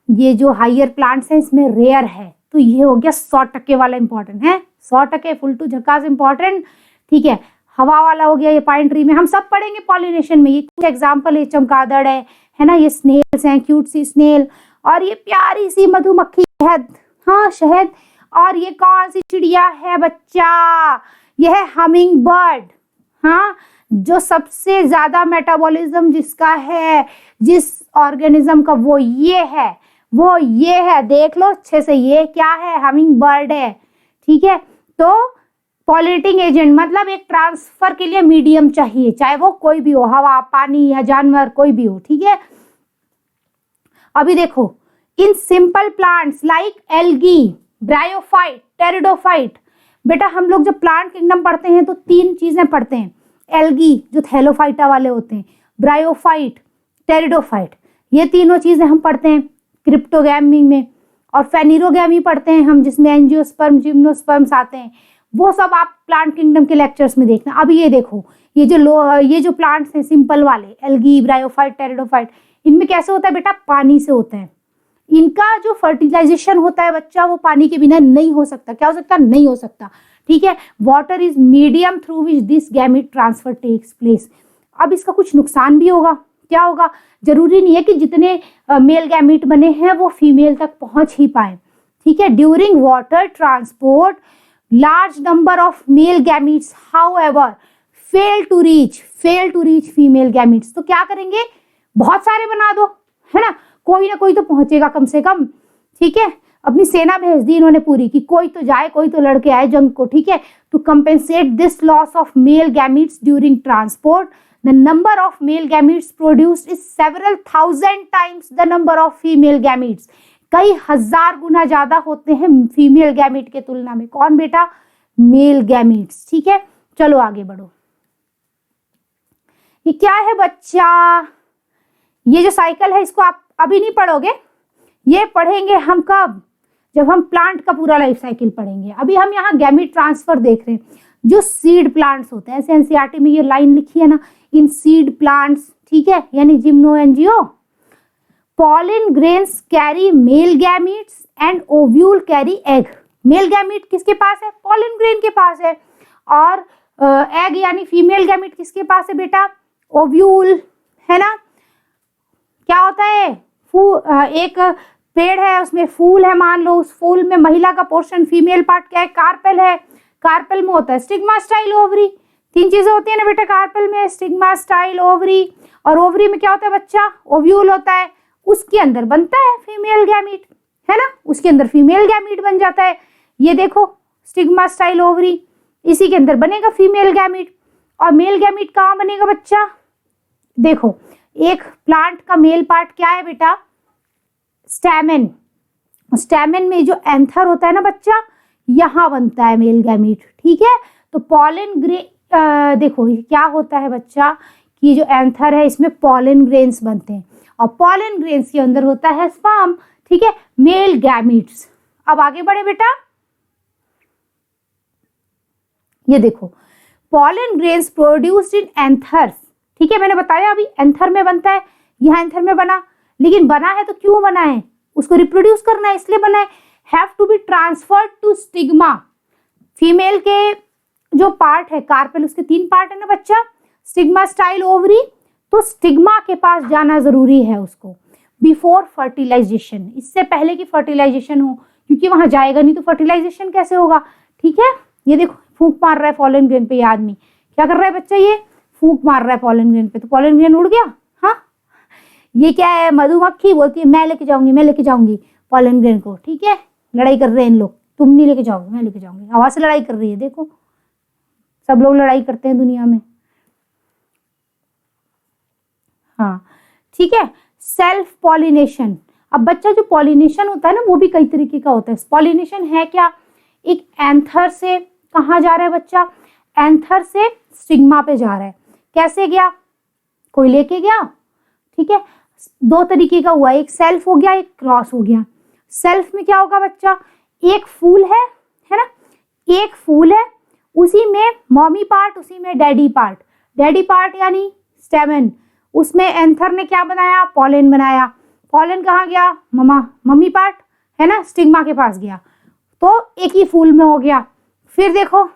ये जो हाइयर प्लांट्स हैं इसमें रेयर है। तो ये हो गया 100% वाला इंपॉर्टेंट है, 100% फुल टू झकास इंपॉर्टेंट, ठीक है। हवा वाला हो गया ये पाइन ट्री में, हम सब पढ़ेंगे पॉलिनेशन में। ये कुछ एग्जाम्पल है, चमगादड़ है ना, ये स्नेल्स हैं, क्यूट सी स्नेल, और ये प्यारी सी मधुमक्खी, शहद, हाँ शहद। और ये कौन सी चिड़िया है बच्चा? यह है हमिंग बर्ड, हाँ, जो सबसे ज्यादा मेटाबॉलिज्म जिसका है, जिस ऑर्गेनिज्म का, वो ये है, देख लो अच्छे से, ये क्या है? हमिंग बर्ड है, ठीक है। तो पॉलिनेटिंग एजेंट मतलब एक ट्रांसफर के लिए मीडियम चाहिए, चाहे वो कोई भी हो, हवा, पानी या जानवर, कोई भी हो, ठीक है। अभी देखो, in simple plants like algae, bryophyte, pteridophyte. बेटा हम लोग जब प्लांट किंगडम पढ़ते हैं तो 3 चीजें पढ़ते हैं। एल्गी जो थैलोफाइटा वाले होते हैं, ब्रायोफाइट, टेरिडोफाइट, ये तीनों चीजें हम पढ़ते हैं क्रिप्टोगैमी में। और फेनिरोगैमी पढ़ते हैं हम, जिसमें एंजियोस्पर्म, जिम्नोस्पर्म्स आते हैं। वो सब आप प्लांट किंगडम के लेक्चर्स में देखना। अब ये देखो, ये जो प्लांट्स हैं सिंपल वाले, एल्गी, ब्रायोफाइट, टेरिडोफाइट, इनमें कैसे होता है बेटा? पानी से होता है। इनका जो फर्टिलाइजेशन होता है बच्चा, वो पानी के बिना नहीं हो सकता। क्या हो सकता? नहीं हो सकता, ठीक है। Water is medium through which this gamete transfer takes place. अब इसका कुछ नुकसान भी होगा। क्या होगा? जरूरी नहीं है कि जितने मेल गैमीट बने हैं वो फीमेल तक पहुंच ही पाए, ठीक है। During water transport large number of male gametes however fail to reach female gametes। तो क्या करेंगे? बहुत सारे बना दो, है ना, कोई ना कोई तो पहुंचेगा कम से कम, ठीक है। अपनी सेना भेज दी इन्होंने पूरी, कि कोई तो जाए, कोई तो लड़के आए जंग को, ठीक है। To compensate this loss of male gametes during transport, the number of male gametes produced is several thousand times the number of female gametes. कई हजार गुना ज्यादा होते हैं फीमेल गैमीट के तुलना में। कौन बेटा? मेल गैमीट्स, ठीक है। चलो आगे बढ़ो। ये क्या है बच्चा? ये जो साइकिल है इसको आप अभी नहीं पढ़ोगे, ये पढ़ेंगे हम कब? जब हम प्लांट का पूरा लाइफ साइकिल पढ़ेंगे। अभी हम यहाँ गैमीट ट्रांसफर देख रहे हैं। जो सीड प्लांट्स होते हैं, ऐसे एनसीईआरटी में ये लाइन लिखी है ना, इन सीड प्लांट्स, ठीक है, यानी gymno angio, pollen grains carry male gametes and ovule carry egg। Male gamete किसके पास है? pollen grain के पास है। और एग यानी फीमेल गैमीट किसके पास है बेटा? ओव्यूल, है ना। क्या होता है? एक पेड़ है, उसमें फूल है, मान लो उस फूल में महिला का पोर्शन, फीमेल पार्ट क्या है, कार्पेल है। कार्पेल में होता है स्टिग्मा, स्टाइल, ओवरी। 3 चीजें होती है ना बेटा कार्पेल में, स्टिग्मा, स्टाइल, ओवरी। और ओवरी में क्या होता है बच्चा, ओव्यूल होता है, उसके अंदर बनता है फीमेल गैमीट, है ना, उसके अंदर फीमेल गैमीट बन जाता है। ये देखो स्टिग्मा, स्टाइल, ओवरी, इसी के अंदर बनेगा फीमेल गैमीट। और मेल गैमीट कहाँ बनेगा बच्चा, देखो एक प्लांट का मेल पार्ट क्या है बेटा, स्टैमेन। स्टैमेन में जो एंथर होता है ना बच्चा, यहाँ बनता है मेल गैमीट, ठीक है। तो पॉलन देखो क्या होता है बच्चा कि जो एंथर है इसमें पॉलन ग्रेन्स बनते हैं, और पॉलन ग्रेन्स के अंदर होता है स्पर्म, ठीक है, मेल गैमीट्स। अब आगे बढ़े बेटा, ये देखो pollen grains produced in anthers, ठीक है, मैंने बताया अभी एंथर में बनता है, यहाँ एंथर में बना, लेकिन बना है तो क्यों बना है, उसको रिप्रोड्यूस करना है इसलिए बना है। Have to be transferred to stigma, female के जो पार्ट है कार्पेल, उसके 3 पार्ट है ना बच्चा, स्टिग्मा, स्टाइल, ओवरी, तो स्टिग्मा के पास जाना जरूरी है उसको बिफोर फर्टिलाइजेशन, इससे पहले कि फर्टिलाइजेशन हो, क्योंकि वहां जाएगा नहीं तो फर्टिलाइजेशन कैसे होगा, ठीक है। ये देखो फूंक मार रहा है पॉलन ग्रेन पे, ये आदमी क्या कर रहा है बच्चा, ये फूंक मार रहा है पॉलन ग्रेन पे, तो पॉलन ग्रेन उड़ गया। हाँ, ये क्या है, मधुमक्खी बोलती है मैं लेके जाऊंगी, मैं लेके जाऊंगी पॉलन ग्रेन को, ठीक है। लड़ाई कर रहे हैं इन लोग, तुम नहीं लेके जाओगे, मैं लेके जाऊंगी, हवा से लड़ाई कर रही है, देखो सब लोग लड़ाई करते हैं दुनिया में। हाँ ठीक है, सेल्फ पॉलिनेशन। अब बच्चा जो पॉलिनेशन होता है ना वो भी कई तरीके का होता है। पॉलिनेशन है क्या, एक एंथर से कहाँ जा रहा है बच्चा, एंथर से स्टिग्मा पे जा रहा है, कैसे गया, कोई लेके गया, ठीक है। 2 तरीके का हुआ, एक सेल्फ हो गया, एक क्रॉस हो गया। सेल्फ में क्या होगा बच्चा, एक फूल है ना, एक फूल है, उसी में मॉमी पार्ट, उसी में डैडी पार्ट। डैडी पार्ट यानी स्टेमन, उसमें एंथर ने क्या बनाया, पॉलन बनाया। पॉलन कहाँ गया, मम्मी पार्ट है ना, स्टिग्मा के पास गया, तो एक ही फूल में हो गया। फिर देखो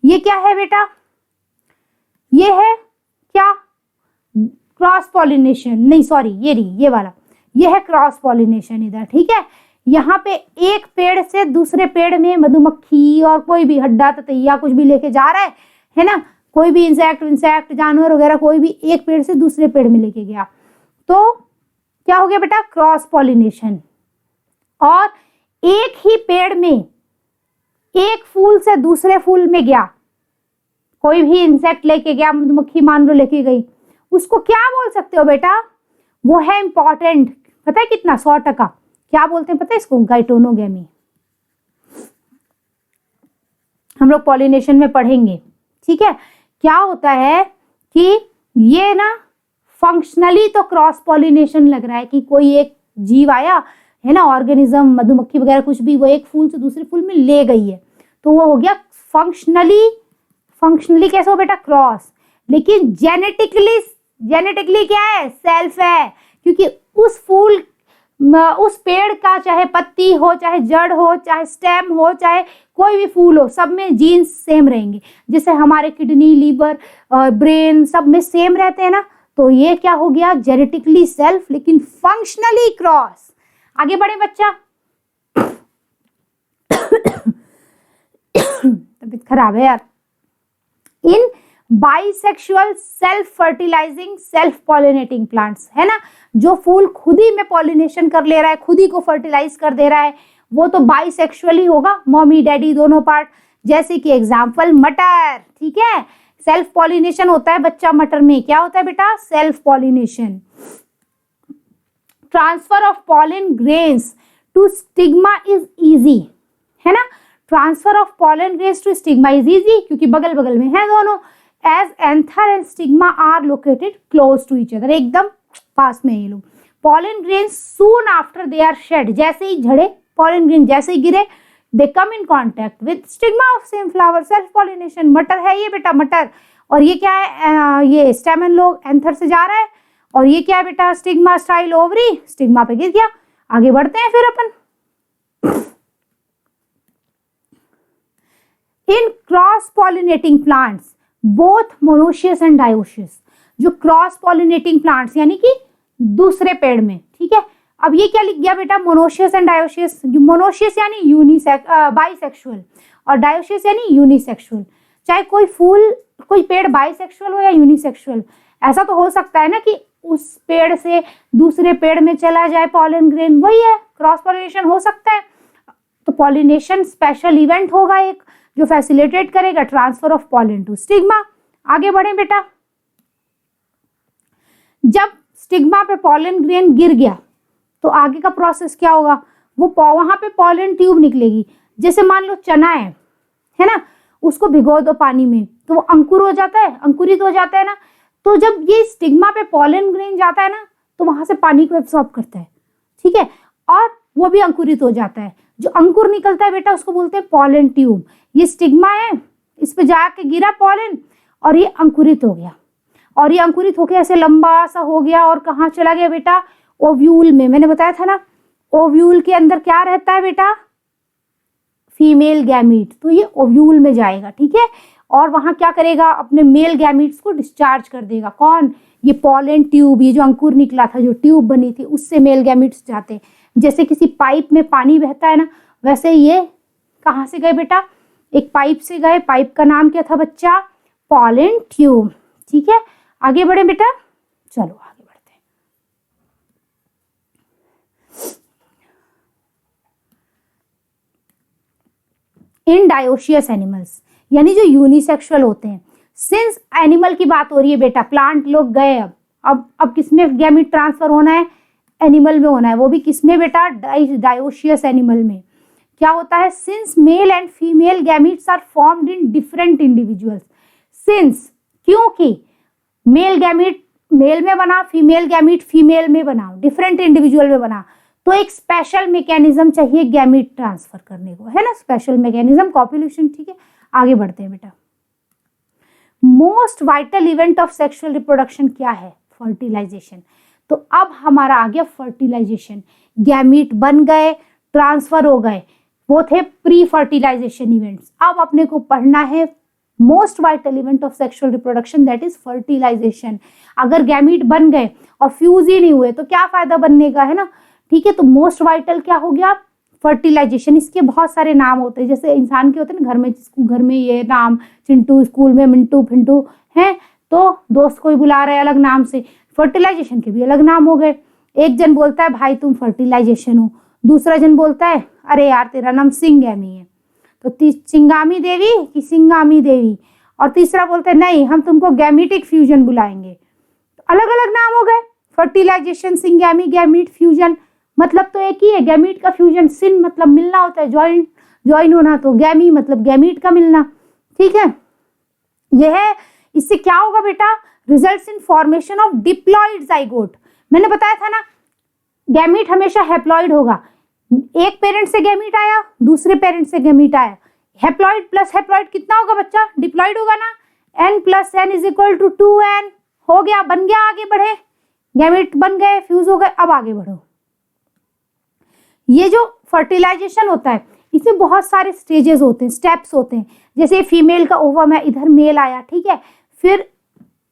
ये क्या है बेटा, ये है क्या, क्रॉस पॉलिनेशन, नहीं सॉरी ये रही, ये वाला, ये है क्रॉस पॉलिनेशन इधर, ठीक है। यहाँ पे एक पेड़ से दूसरे पेड़ में मधुमक्खी और कोई भी हड्डा ततैया कुछ भी लेके जा रहा है ना, कोई भी इंसेक्ट जानवर वगैरह कोई भी एक पेड़ से दूसरे पेड़ में लेके गया, तो क्या हो गया बेटा, क्रॉस पॉलिनेशन। और एक ही पेड़ में एक फूल से दूसरे फूल में गया, कोई भी इंसेक्ट लेके गया, मधुमक्खी मान लो लेके गई, उसको क्या बोल सकते हो बेटा, वो है इंपॉर्टेंट, पता है कितना, 100%, क्या बोलते हैं पता है इसको, गाइटोनोगेमी। हम लोग पॉलिनेशन में पढ़ेंगे, ठीक है। क्या होता है कि ये ना फंक्शनली तो क्रॉस पॉलिनेशन लग रहा है कि कोई एक जीव आया है ना, ऑर्गेनिज्म, मधुमक्खी वगैरह कुछ भी, वो एक फूल से दूसरे फूल में ले गई है, तो वो हो गया फंक्शनली कैसे हो बेटा, क्रॉस। लेकिन जेनेटिकली क्या है, सेल्फ है, क्योंकि उस पेड़ का चाहे पत्ती हो, चाहे जड़ हो, चाहे स्टेम हो, चाहे कोई भी फूल हो, सब में जीन्स सेम रहेंगे। जैसे हमारे किडनी, लीवर, ब्रेन सब में सेम रहते हैं ना, तो ये क्या हो गया, जेनेटिकली सेल्फ लेकिन फंक्शनली क्रॉस। आगे बढ़े बच्चा, तबीयत खराब है यार। In bisexual self fertilizing self pollinating plants, है ना, जो फूल खुद ही में पॉलिनेशन कर ले रहा है, खुद ही को फर्टिलाइज कर दे रहा है, वो तो बाइसेक्सुअल ही होगा, मॉमी डैडी दोनों पार्ट। जैसे कि एग्जांपल मटर, ठीक है, सेल्फ पॉलिनेशन होता है बच्चा मटर में, क्या होता है बेटा, self pollination. Transfer of pollen grains to stigma is easy, है ना, transfer of pollen grains to stigma is easy, क्योंकि बगल बगल में है दोनों। As anther and stigma are located close to each other, एकदम पास में ये लोग। Pollen grains soon after they are shed, जैसे ही झड़े पॉलन ग्रेन, जैसे ही गिरे, they come in contact with stigma of same flower, self pollination. मटर है ये बेटा, मटर, और ये क्या है, ये स्टेमन लोग एंथर से जा रहा है, और ये क्या है बेटा, स्टिग्मा, स्टाइल, ओवरी, स्टिग्मा पे गिर गया। आगे बढ़ते हैं फिर अपन। In cross pollinating plants both monoecious and dioecious, जो क्रॉस पॉलिनेटिंग प्लांट्स यानी कि दूसरे पेड़ में, ठीक है, अब ये क्या लिख गया बेटा, मोनोशियस एंड डायोशियस। मोनोशियस यानी बाइसेक्सुअल और डायोशियस यानी यूनिसेक्सुअल। चाहे कोई फूल, कोई पेड़ बाइसेक्सुअल हो या यूनिसेक्सुअल, ऐसा तो हो सकता है ना कि उस पेड़ से दूसरे पेड़ में चला जाए पॉलन ग्रेन, वही है, क्रॉस पॉलिनेशन हो सकता है। तो पॉलिनेशन स्पेशल इवेंट होगा एक, जो फैसिलिटेट करेगा transfer of pollen to stigma. आगे बढ़े बेटा, जब स्टिग्मा पे पॉलन ग्रेन गिर गया तो आगे का प्रोसेस क्या होगा, वो वहां पे पॉलन ट्यूब निकलेगी। जैसे मान लो चना है ना, उसको भिगो दो पानी में तो वो अंकुर हो जाता है, अंकुरित हो जाता है ना। तो जब ये स्टिग्मा पे पॉलन ग्रेन जाता है ना, तो वहां से पानी को एब्सॉर्ब करता है, ठीक है, और वो भी अंकुरित हो जाता है। जो अंकुर निकलता है बेटा उसको बोलते हैं पॉलन ट्यूब। ये स्टिग्मा है, इस पे जाके गिरा पॉलन और ये अंकुरित हो गया, और ये अंकुरित होकर ऐसे लंबा सा हो गया और कहाँ चला गया बेटा, ओव्यूल में। मैंने बताया था ना, ओव्यूल के अंदर क्या रहता है बेटा, फीमेल गैमीट। तो ये ओव्यूल में जाएगा, ठीक है, और वहां क्या करेगा, अपने मेल गैमीट्स को डिस्चार्ज कर देगा। कौन, ये पॉलन ट्यूब, ये जो अंकुर निकला था, जो ट्यूब बनी थी, उससे मेल गैमीट्स जाते हैं। जैसे किसी पाइप में पानी बहता है ना, वैसे ये कहाँ से गए बेटा, एक पाइप से गए। पाइप का नाम क्या था बच्चा, पॉलन ट्यूब, ठीक है। आगे बढ़े बेटा, चलो आगे बढ़ते हैं। इन डायोशियस एनिमल्स, यानी जो यूनिसेक्सुअल होते हैं, सिंस एनिमल की बात हो रही है बेटा, प्लांट लोग गए, अब किसमें गैमीट ट्रांसफर होना है, एनिमल में होना है, वो भी किसमें बेटा, डायोशियस एनिमल में। क्या होता है, since male and female gametes are formed in different individuals. Since, क्योंकि मेल गैमीट मेल में बना, फीमेल गैमीट फीमेल में बना, डिफरेंट इंडिविजुअल में बना, तो एक स्पेशल मैकेनिज्म चाहिए गैमीट ट्रांसफर करने को, है ना, स्पेशल मैकेनिज्म, कॉपुलेशन, ठीक है। आगे बढ़ते हैं बेटा। Most vital event of sexual reproduction क्या है, फर्टिलाइजेशन। तो अब हमारा आ गया फर्टिलाइजेशन, गैमीट बन गए, ट्रांसफर हो गए, वो थे प्री फर्टिलाइजेशन इवेंट्स। अब अपने को पढ़ना है most vital event of sexual reproduction, that is fertilisation. अगर गैमीट बन गए और फ्यूज ही नहीं हुए तो क्या फायदा बनने का, है ना, ठीक है। तो मोस्ट वाइटल क्या हो गया, फर्टिलाइजेशन। इसके बहुत सारे नाम होते हैं, जैसे इंसान के होते हैं ना, घर में ये नाम, चिंटू, स्कूल में मिंटू फिंटू है, तो दोस्त को ही बुला रहे अलग नाम से। फर्टिलाइजेशन के भी अलग नाम हो गए। एक जन बोलता है भाई तुम फर्टिलाइजेशन हो, दूसरा जन बोलता है अरे यार तेरा नाम सिंगामी है, तो चिंगामी देवी कि सिंगामी देवी, और तीसरा बोलते हैं नहीं हम तुमको गैमीटिक फ्यूजन बुलाएंगे। तो अलग अलग नाम हो गए, फर्टिलाइजेशन, सिंगामी, गैमीट, फ्यूजन, मतलब तो एक ही है, गैमीट का फ्यूजन। सिन मतलब मिलना होता है, ज्वाइन होना, तो गैमी मतलब गैमीट का मिलना, ठीक है। यह है, इससे क्या होगा बेटा, results in formation of diploid zygote. मैंने बताया था ना, गैमीट हमेशा हैप्लॉइड होगा, एक पेरेंट से गैमीट आया, दूसरे पेरेंट से गैमीट आया, हैप्लॉइड प्लस हैप्लॉइड कितना होगा बच्चा, डिप्लॉइड होगा ना, n plus n is equal to 2n। हो गया, बन गया, आगे बढ़े, गैमीट बन गए, फ्यूज हो गए, अब आगे बढ़ो। ये जो फर्टिलाइजेशन होता है, इसमें बहुत सारे स्टेजेस होते हैं, स्टेप्स होते हैं। जैसे फीमेल का ओवम है, इधर मेल आया, ठीक है, फिर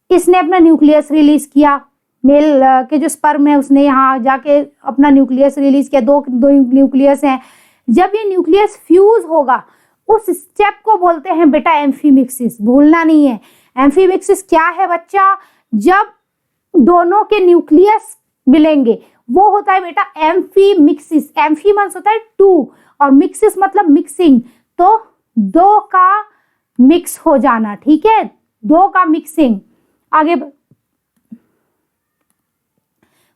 इसने अपना न्यूक्लियस रिलीज किया, मेल के जो स्पर्म है उसने यहाँ जाके अपना न्यूक्लियस रिलीज किया, दो न्यूक्लियस हैं। जब ये न्यूक्लियस फ्यूज होगा, उस स्टेप को बोलते हैं बेटा एम्फीमिक्सिस, भूलना नहीं है। एम्फीमिक्सिस क्या है बच्चा, जब दोनों के न्यूक्लियस मिलेंगे, वो होता है बेटा एम्फीमिक्सिस। एम्फी मींस होता है टू, और मिक्सिस मतलब मिक्सिंग, तो दो का मिक्स हो जाना, ठीक है, दो का मिक्सिंग। आगे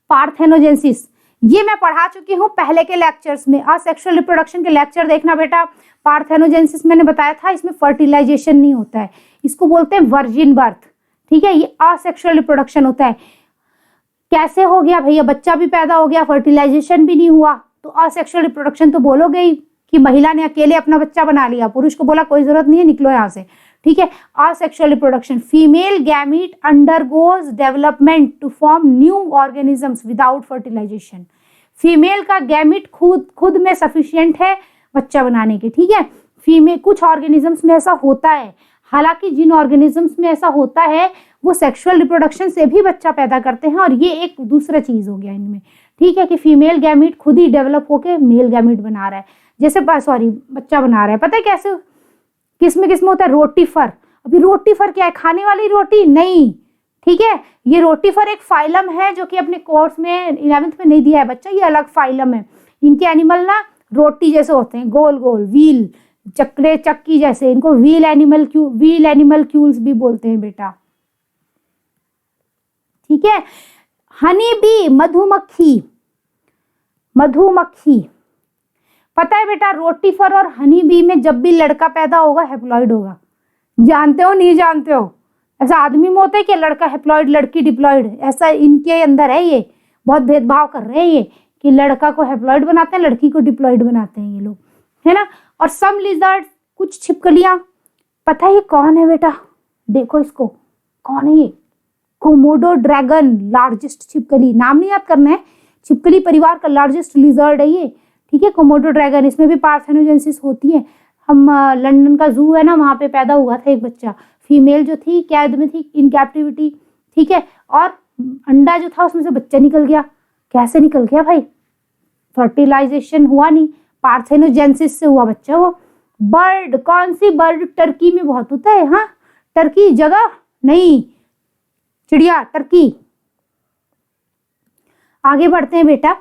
पार्थेनोजेनेसिस, ये मैं पढ़ा चुकी हूँ पहले के लेक्चर्स में। असेक्सुअल रिप्रोडक्शन के लेक्चर देखना बेटा। पार्थेनोजेनेसिस मैंने बताया था, इसमें फर्टिलाइजेशन नहीं होता है, इसको बोलते हैं वर्जिन बर्थ, ठीक है। ये असेक्सुअल रिप्रोडक्शन होता है। कैसे हो गया भैया, बच्चा भी पैदा हो गया, फर्टिलाइजेशन भी नहीं हुआ, तो असेक्सुअल रिप्रोडक्शन तो बोलोगे ही कि महिला ने अकेले अपना बच्चा बना लिया, पुरुष को बोला कोई जरूरत नहीं है, निकलो यहाँ से, ठीक है। Asexual reproduction, female gamete undergoes development to form new organisms without fertilisation. Female का गैमीट खुद में सफिशिएंट है बच्चा बनाने के, ठीक है। फीमेल कुछ ऑर्गेनिजम्स में ऐसा होता है, हालांकि जिन ऑर्गेनिजम्स में ऐसा होता है वो सेक्सुअल रिप्रोडक्शन से भी बच्चा पैदा करते हैं, और ये एक दूसरा चीज हो गया इनमें, ठीक है, कि फीमेल गैमीट खुद ही डेवलप होके मेल गैमीट बना रहा है, जैसे बच्चा बना रहा है। पता है कैसे, किस में होता है, रोटीफर। अभी रोटीफर क्या है, खाने वाली रोटी नहीं, ठीक है, ये रोटीफर एक फाइलम है जो कि अपने कोर्स में 11th में नहीं दिया है बच्चा, ये अलग फाइलम है। इनके एनिमल ना रोटी जैसे होते हैं, गोल गोल व्हील, चक्रे चक्की जैसे, इनको व्हील एनिमल क्यूल्स भी बोलते हैं बेटा, ठीक है। हनी बी, मधुमक्खी, पता है बेटा रोटीफर और हनी बी में जब भी लड़का पैदा होगा हैप्लॉइड होगा, जानते हो नहीं जानते हो? ऐसा आदमी में होता है कि लड़का हैप्लॉइड लड़की डिप्लॉइड, ऐसा इनके अंदर है। ये बहुत भेदभाव कर रहे हैं ये, कि लड़का को हैप्लॉइड बनाते हैं, लड़की को डिप्लॉइड बनाते हैं ये लोग, है ना। और सम लिजर्ड, कुछ छिपकलियां, पता है ये कौन है बेटा, देखो इसको, कौन है ये, कोमोडो ड्रैगन, लार्जेस्ट छिपकली, नाम नहीं याद करना है, छिपकली परिवार का लार्जेस्ट लिजर्ड है ये, ठीक है, कोमोडो ड्रैगन। इसमें भी पार्थेनोजेनेसिस होती है। हम लंदन का जू है ना, वहां पे पैदा हुआ था एक बच्चा, फीमेल जो थी कैद में थी, इन कैप्टिविटी, ठीक है, और अंडा जो था उसमें से बच्चा निकल गया। कैसे निकल गया भाई, फर्टिलाइजेशन हुआ नहीं, पार्थेनोजेनेसिस से हुआ बच्चा वो। बर्ड, कौन सी बर्ड, टर्की में बहुत होता है, हाँ टर्की जगह नहीं, चिड़िया टर्की। आगे बढ़ते हैं बेटा,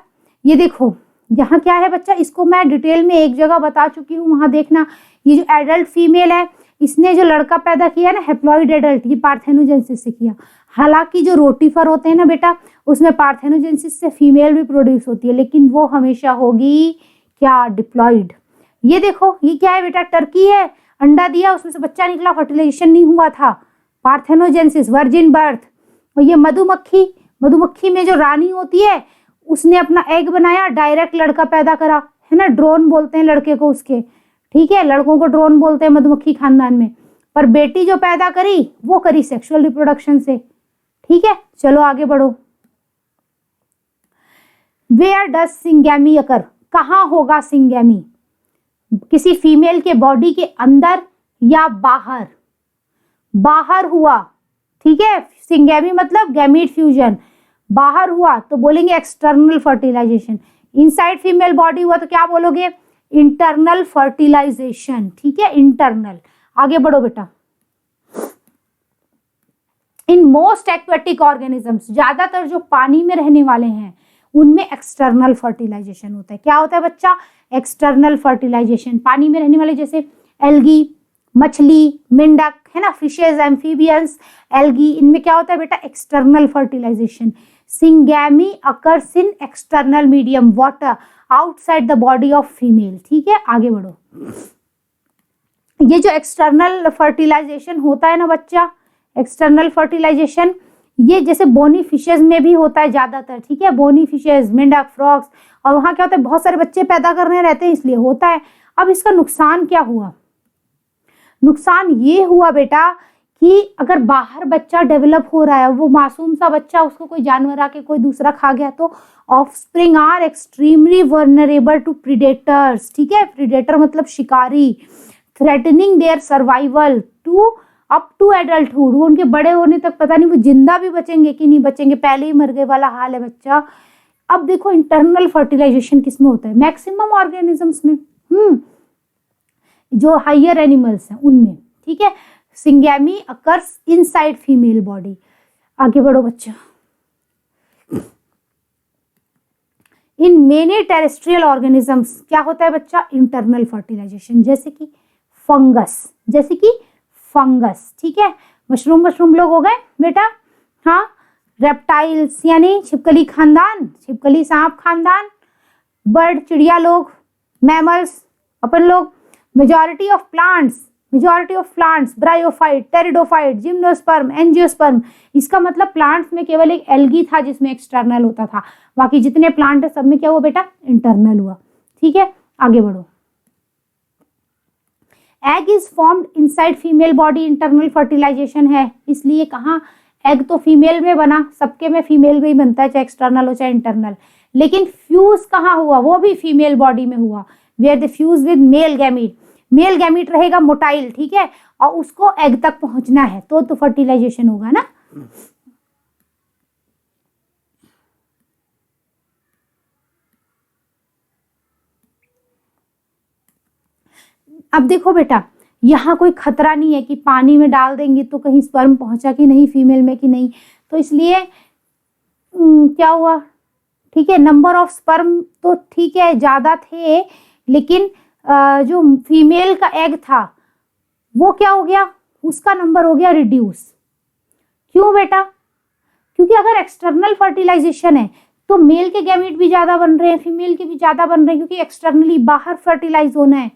ये देखो यहाँ क्या है बच्चा, इसको मैं डिटेल में एक जगह बता चुकी हूँ, वहां देखना। ये जो एडल्ट फीमेल है, इसने जो लड़का पैदा किया ना, हैप्लॉइड एडल्ट, ये पार्थेनोजेनेसिस से किया। हालांकि जो रोटीफर होते हैं ना बेटा, उसमें पार्थेनोजेनेसिस से फीमेल भी प्रोड्यूस होती है, लेकिन वो हमेशा होगी क्या, डिप्लॉइड। ये देखो ये क्या है बेटा, टर्की है, अंडा दिया, उसमें से बच्चा निकला, फर्टिलाइजेशन नहीं हुआ था, पार्थेनोजेनेसिस, वर्जिन बर्थ। और ये मधुमक्खी में जो रानी होती है, उसने अपना एग बनाया, डायरेक्ट लड़का पैदा करा, है ना, ड्रोन बोलते हैं लड़के को उसके, ठीक है, लड़कों को ड्रोन बोलते हैं मधुमक्खी खानदान में। पर बेटी जो पैदा करी वो करी सेक्सुअल रिप्रोडक्शन से, ठीक है। चलो आगे बढ़ो। वेयर डज सिंगैमी अकर, कहाँ होगा सिंगैमी, किसी फीमेल के बॉडी के अंदर या बाहर, बाहर हुआ, ठीक है, सिंगैमी मतलब गैमीट फ्यूजन, बाहर हुआ तो बोलेंगे external fertilisation, inside female body हुआ तो क्या बोलोगे, इंटरनल फर्टिलाइजेशन, ठीक है, इंटरनल। आगे बढ़ो बेटा। इन मोस्ट एक्वेटिक ऑर्गेनिजम्स, ज्यादातर जो पानी में रहने वाले हैं उनमें एक्सटर्नल फर्टिलाइजेशन होता है। क्या होता है बच्चा, एक्सटर्नल फर्टिलाइजेशन। पानी में रहने वाले जैसे एल्गी, मछली, मेंढक, है ना, फिशेज, एम्फीबियंस, एल्गी, इनमें क्या होता है बेटा, external fertilisation. Syngamy occurs in external medium water outside the body of female, ठीक है। आगे बढ़ो। ये जो एक्सटर्नल फर्टिलाइजेशन होता है ना बच्चा, एक्सटर्नल फर्टिलाइजेशन, ये जैसे बोनी फिशेज में भी होता है ज्यादातर, ठीक है, बोनी फिशेज, मेंढक, फ्रॉग्स, और वहां क्या होता है, बहुत सारे बच्चे पैदा करने रहते हैं, इसलिए होता है। अब इसका नुकसान क्या हुआ, नुकसान ये हुआ बेटा कि अगर बाहर बच्चा डेवलप हो रहा है, वो मासूम सा बच्चा, उसको कोई जानवर आके कोई दूसरा खा गया, तो offspring are extremely vulnerable to predators, ठीक है, प्रीडेटर मतलब शिकारी, threatening their survival up to टू एडल्टहुड, वो उनके बड़े होने तक पता नहीं वो जिंदा भी बचेंगे कि नहीं बचेंगे, पहले ही मर गए वाला हाल है बच्चा। अब देखो इंटरनल फर्टिलाइजेशन किसमें होता है, मैक्सिमम ऑर्गेनिजम्स में, जो हायर एनिमल्स हैं उनमें, ठीक है। Syngamy occurs inside female body. आगे बढ़ो बच्चा। इन मेनी टेरेस्ट्रियल ऑर्गेनिजम्स क्या होता है बच्चा, इंटरनल फर्टिलाइजेशन, जैसे कि फंगस, ठीक है, मशरूम लोग हो गए बेटा, हाँ, रेप्टाइल्स यानी छिपकली खानदान, छिपकली सांप खानदान, बर्ड चिड़िया लोग, मैमल्स अपन लोग, majority of plants, bryophyte, pteridophyte, gymnosperm, angiosperm. इसका मतलब प्लांट्स में केवल एक एल्गी था जिसमें एक्सटर्नल होता था, बाकी जितने प्लांट है सब में क्या हुआ बेटा, इंटरनल हुआ, ठीक है। आगे बढ़ो। Egg is formed inside female body, internal fertilisation है, इसलिए कहाँ, एग तो फीमेल में बना, सबके में फीमेल में ही बनता है, चाहे एक्सटर्नल हो चाहे इंटरनल, लेकिन फ्यूज कहाँ हुआ, वो भी फीमेल बॉडी में हुआ, where the fuse with male gamete, male gamete रहेगा मोटाइल, ठीक है, और उसको एग तक पहुंचना है तो फर्टिलाइजेशन होगा ना। अब देखो बेटा, यहाँ कोई खतरा नहीं है कि पानी में डाल देंगे तो कहीं स्पर्म पहुंचा कि नहीं फीमेल में कि नहीं, तो इसलिए क्या हुआ, ठीक है, नंबर ऑफ स्पर्म तो ठीक है ज़्यादा थे, लेकिन जो फीमेल का एग था वो क्या हो गया, उसका नंबर हो गया रिड्यूस। क्यों बेटा, क्योंकि अगर एक्सटर्नल फर्टिलाइजेशन है तो मेल के गैमीट भी ज़्यादा बन रहे हैं, फीमेल के भी ज़्यादा बन रहे हैं, क्योंकि एक्सटर्नली बाहर फर्टिलाइज होना है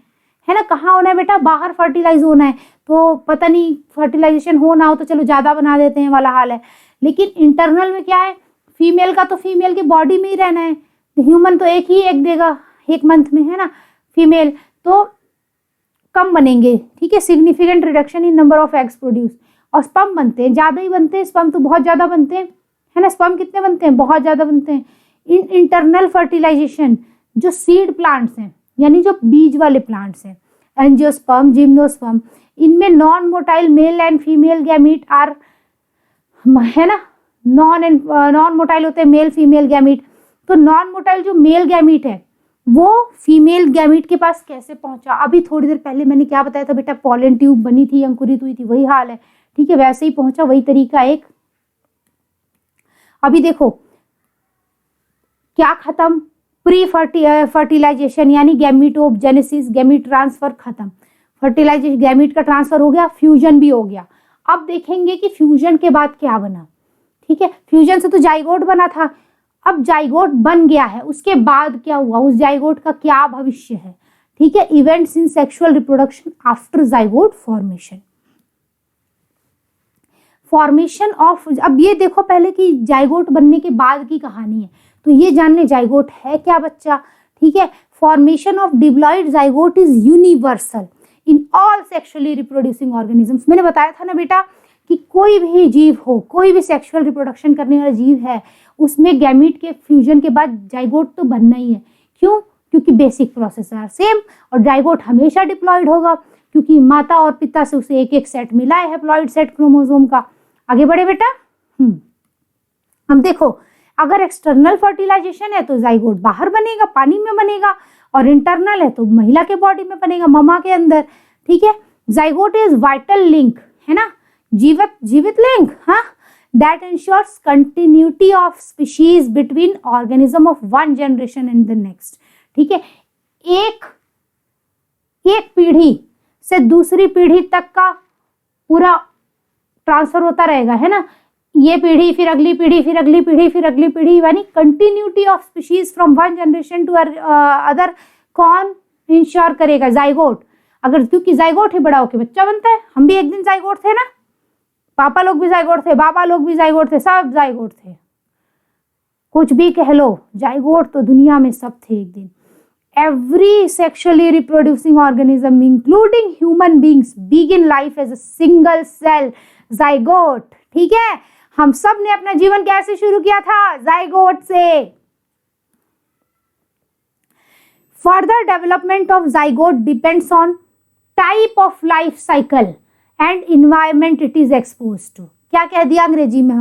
ना, कहाँ होना है बेटा, बाहर फर्टिलाइज होना है, तो पता नहीं फर्टिलाइजेशन हो ना हो तो चलो ज़्यादा बना देते हैं वाला हाल है। लेकिन इंटरनल में क्या है, फीमेल का तो फीमेल की बॉडी में ही रहना है, ह्यूमन तो एक ही एग देगा एक मंथ में, है ना, फीमेल तो कम बनेंगे, ठीक है, significant reduction in number of eggs produce. और स्पर्म बनते हैं, ज़्यादा ही बनते हैं, स्पर्म तो बहुत ज़्यादा बनते हैं, है ना, स्पर्म कितने बनते हैं, बहुत ज़्यादा बनते हैं। इन इंटरनल फर्टिलाइजेशन जो सीड प्लांट्स हैं, यानी जो बीज वाले प्लांट्स हैं, एंजियोस्पर्म, जिम्नोस्पर्म, इनमें non motile male and female gamete are, है ना, नॉन मोटाइल होते हैं मेल फीमेल गैमीट। तो नॉन मोटाइल जो मेल गैमीट है वो फीमेल गैमीट के पास कैसे पहुंचा, अभी थोड़ी देर पहले मैंने क्या बताया था बेटा, पॉलन ट्यूब बनी थी, अंकुरित हुई थी, वही हाल है, ठीक है, वैसे ही पहुंचा, वही तरीका एक। अभी देखो क्या खत्म, प्री फर्टिलाइजेशन यानी गैमीटोजेनेसिस, गैमीट ट्रांसफर खत्म, फर्टिलाइजेशन गैमीट का ट्रांसफर हो गया, फ्यूजन भी हो गया। अब देखेंगे कि फ्यूजन के बाद क्या बना, ठीक है, फ्यूजन से तो जाइगोट बना था, अब जाइगोट बन गया है, उसके बाद क्या हुआ, उस जाइगोट का क्या भविष्य है, ठीक है, events in sexual reproduction after zygote formation. Formation of, अब ये देखो पहले कि जाइगोट बनने के बाद की कहानी है, तो ये जानने जाइगोट है क्या बच्चा, ठीक है। Formation of diploid zygote is universal in all sexually reproducing organisms. मैंने बताया था ना बेटा कि कोई भी जीव हो, कोई भी सेक्सुअल रिप्रोडक्शन करने वाला जीव है, उसमें गैमीट के फ्यूजन के बाद जाइगोट तो बनना ही है। क्यों, क्योंकि बेसिक प्रोसेस आर सेम, और जाइगोट हमेशा डिप्लॉइड होगा क्योंकि माता और पिता से उसे एक एक सेट मिला है हैप्लॉइड सेट क्रोमोसोम का। आगे बढ़े बेटा। अब देखो, अगर एक्सटर्नल फर्टिलाइजेशन है तो जाइगोट बाहर बनेगा, पानी में बनेगा, और इंटरनल है तो महिला के बॉडी में बनेगा, ममा के अंदर, ठीक है। जाइगोट इज वाइटल लिंक, है ना, जीवित लिंक, हाँ, that ensures continuity of species between organism of one generation and the next, ठीक है। एक पीढ़ी से दूसरी पीढ़ी तक का पूरा ट्रांसफर होता रहेगा, है ना, ये पीढ़ी फिर अगली पीढ़ी फिर अगली पीढ़ी फिर अगली पीढ़ी, यानी continuity of species from one generation to other. कौन इंश्योर करेगा, जाइगोट। अगर क्योंकि जाइगोट ही बड़ा होकर बच्चा बनता है, हम भी एक दिन जाइगोट थे ना, पापा लोग भी जाइगोट थे, बाबा लोग भी जाइगोट थे, सब जाइगोट थे, कुछ भी कह लो, जाइगोट तो दुनिया में सब थे एक दिन। Every sexually reproducing organism, including human beings, begin life as a single cell zygote, ठीक है। हम सब ने अपना जीवन कैसे शुरू किया था, जाइगोट से। Further development of zygote depends on type of life cycle and environment it is exposed to। क्या कह दिया अंग्रेजी में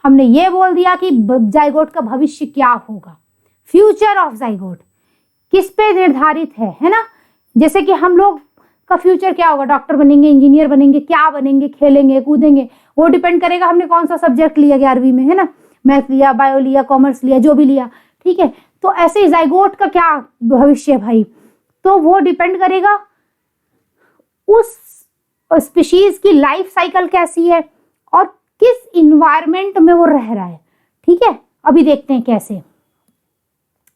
हमने ये बोल दिया कि जाइगोट का भविष्य क्या होगा, फ्यूचर ऑफ जाइगोट किस पे निर्धारित है ना। जैसे कि हम लोग का फ्यूचर क्या होगा, डॉक्टर बनेंगे, इंजीनियर बनेंगे, क्या बनेंगे, खेलेंगे कूदेंगे, वो डिपेंड करेगा हमने कौन सा सब्जेक्ट लिया 11वीं में, है ना, मैथ लिया, बायो लिया, कॉमर्स लिया, जो भी लिया, ठीक है। तो ऐसे ही जाइगोट का क्या भविष्य है भाई, तो वो डिपेंड करेगा उस स्पीशीज की लाइफ साइकिल कैसी है और किस इन्वायरमेंट में वो रह रहा है, ठीक है। अभी देखते हैं कैसे।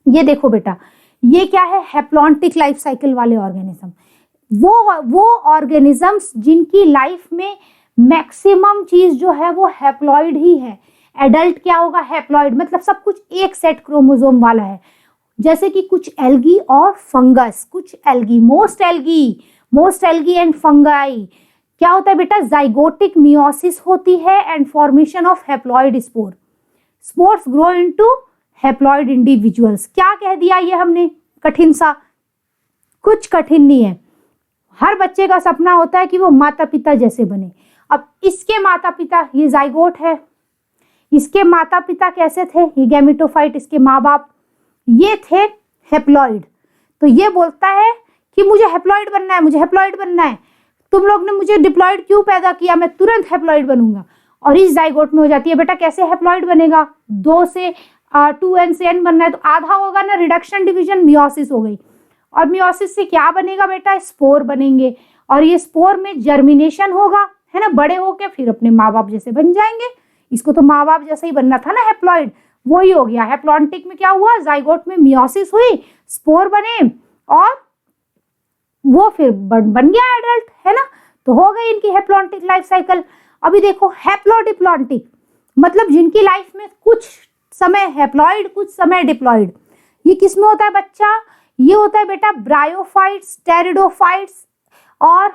ये देखो बेटा, ये क्या है, हैप्लॉन्टिक लाइफ साइकिल वाले ऑर्गेनिज्म, वो ऑर्गेनिजम्स जिनकी लाइफ में मैक्सिमम चीज जो है वो हैप्लॉइड ही है। एडल्ट क्या होगा, हैप्लॉइड, मतलब सब कुछ एक सेट क्रोमोसोम वाला है। जैसे कि कुछ एल्गी और फंगस, कुछ algae, most algae and fungi, क्या होता है बेटा, जाइगोटिक मियोसिस होती है and formation of haploid spores grow into haploid individuals. क्या कह दिया ये हमने, कठिन सा, कुछ कठिन नहीं है। हर बच्चे का सपना होता है कि वो माता पिता जैसे बने। अब इसके माता पिता, ये जाइगोट है, इसके माता पिता कैसे थे, ये गैमेटोफाइट, इसके माँ बाप ये थे हैप्लॉइड। तो ये बोलता है कि मुझे हैप्लॉइड बनना है, मुझे हैप्लॉइड बनना है, तुम लोग ने मुझे डिप्लॉइड क्यों पैदा किया, मैं तुरंत हैप्लॉइड बनूंगा। और इस जाइगोट में हो जाती है। बेटा कैसे हैप्लॉइड बनेगा, 2 से 2n से n बनना है तो आधा होगा ना, रिडक्शन डिवीजन, मियोसिस हो गई। और मियोसिस से क्या बनेगा बेटा, स्पोर बनेंगे। और ये स्पोर में जर्मिनेशन होगा, है ना, बड़े होके फिर अपने माँ बाप जैसे बन जाएंगे। इसको तो माँ बाप जैसा ही बनना था ना, हैप्लॉइड, वही हो गया। हैप्लॉन्टिक में क्या हुआ, जाइगोट में मियोसिस हुई, स्पोर बने और वो फिर बन गया एडल्ट, है ना। तो हो गई इनकी हैप्लॉन्टिक लाइफ साइकिल। अभी देखो हैप्लोडिप्लॉन्टिक, मतलब जिनकी लाइफ में कुछ समय हैप्लॉइड कुछ समय डिप्लॉइड। ये किस में होता है बच्चा, ये होता है बेटा ब्रायोफाइट्स, टेरिडोफाइट्स, और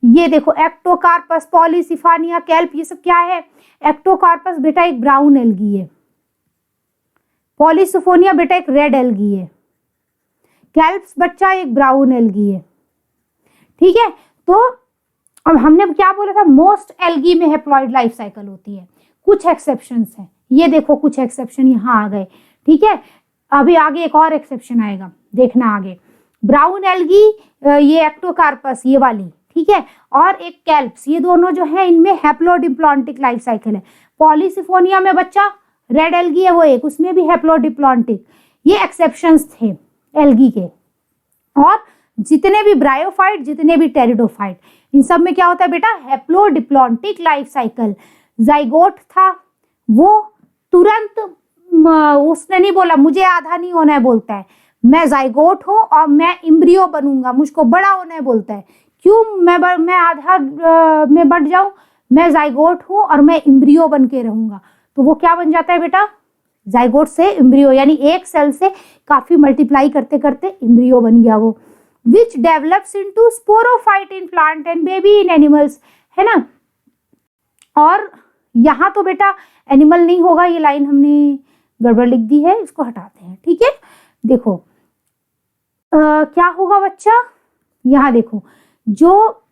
ये देखो एक्टोकार्पस, पॉलीसिफानिया, कैल्प, ये सब क्या है। एक्टोकार्पस बेटा एक ब्राउन एल्गी है, पॉलीसिफोनिया बेटा एक रेड एल्गी है, कैल्प्स बच्चा एक ब्राउन एल्गी है, ठीक है। तो अब हमने क्या बोला था, मोस्ट एल्गी में हैप्लॉइड लाइफ साइकिल होती है, कुछ एक्सेप्शंस हैं। ये देखो कुछ एक्सेप्शन यहाँ आ गए, ठीक है। अभी आगे एक और एक्सेप्शन आएगा, देखना आगे। ब्राउन एल्गी, ये एक्टोकार्पस ये वाली, ठीक है, और एक कैल्प्स, ये दोनों जो है इनमें हैप्लोडिप्लॉन्टिक लाइफ साइकिल है। पॉलीसिफोनिया में बच्चा रेड एल्गी है वो एक, उसमें भी हैप्लोडिप्लॉन्टिक। ये एक्सेप्शंस थे एल्गी के। और जितने भी ब्रायोफाइट, जितने भी टेरिडोफाइट, इन सब में क्या होता है बेटा, हैप्लोडिप्लॉन्टिक लाइफ साइकिल। जाइगोट था वो तुरंत उसने नहीं बोला मुझे आधा नहीं होना है, बोलता है मैं जाइगोट हूँ और मैं इम्ब्रियो बनूंगा, मुझको बड़ा होना है, बोलता है। क्यों मैं आधा में बढ़ जाऊं, मैं जाइगोट हूँ और मैं इम्ब्रियो बन के रहूंगा। तो वो क्या बन जाता है बेटा, जाइगोट से इम्ब्रियो, यानी एक सेल से काफी मल्टीप्लाई करते करते इम्ब्रियो बन गया वो। Which develops into sporophyte in plant and baby in animals, है ना। और यहाँ तो बेटा एनिमल नहीं होगा, ये लाइन हमने गड़बड़ लिख दी है, इसको हटाते हैं, ठीक है। देखो क्या होगा बच्चा, यहाँ देखो जो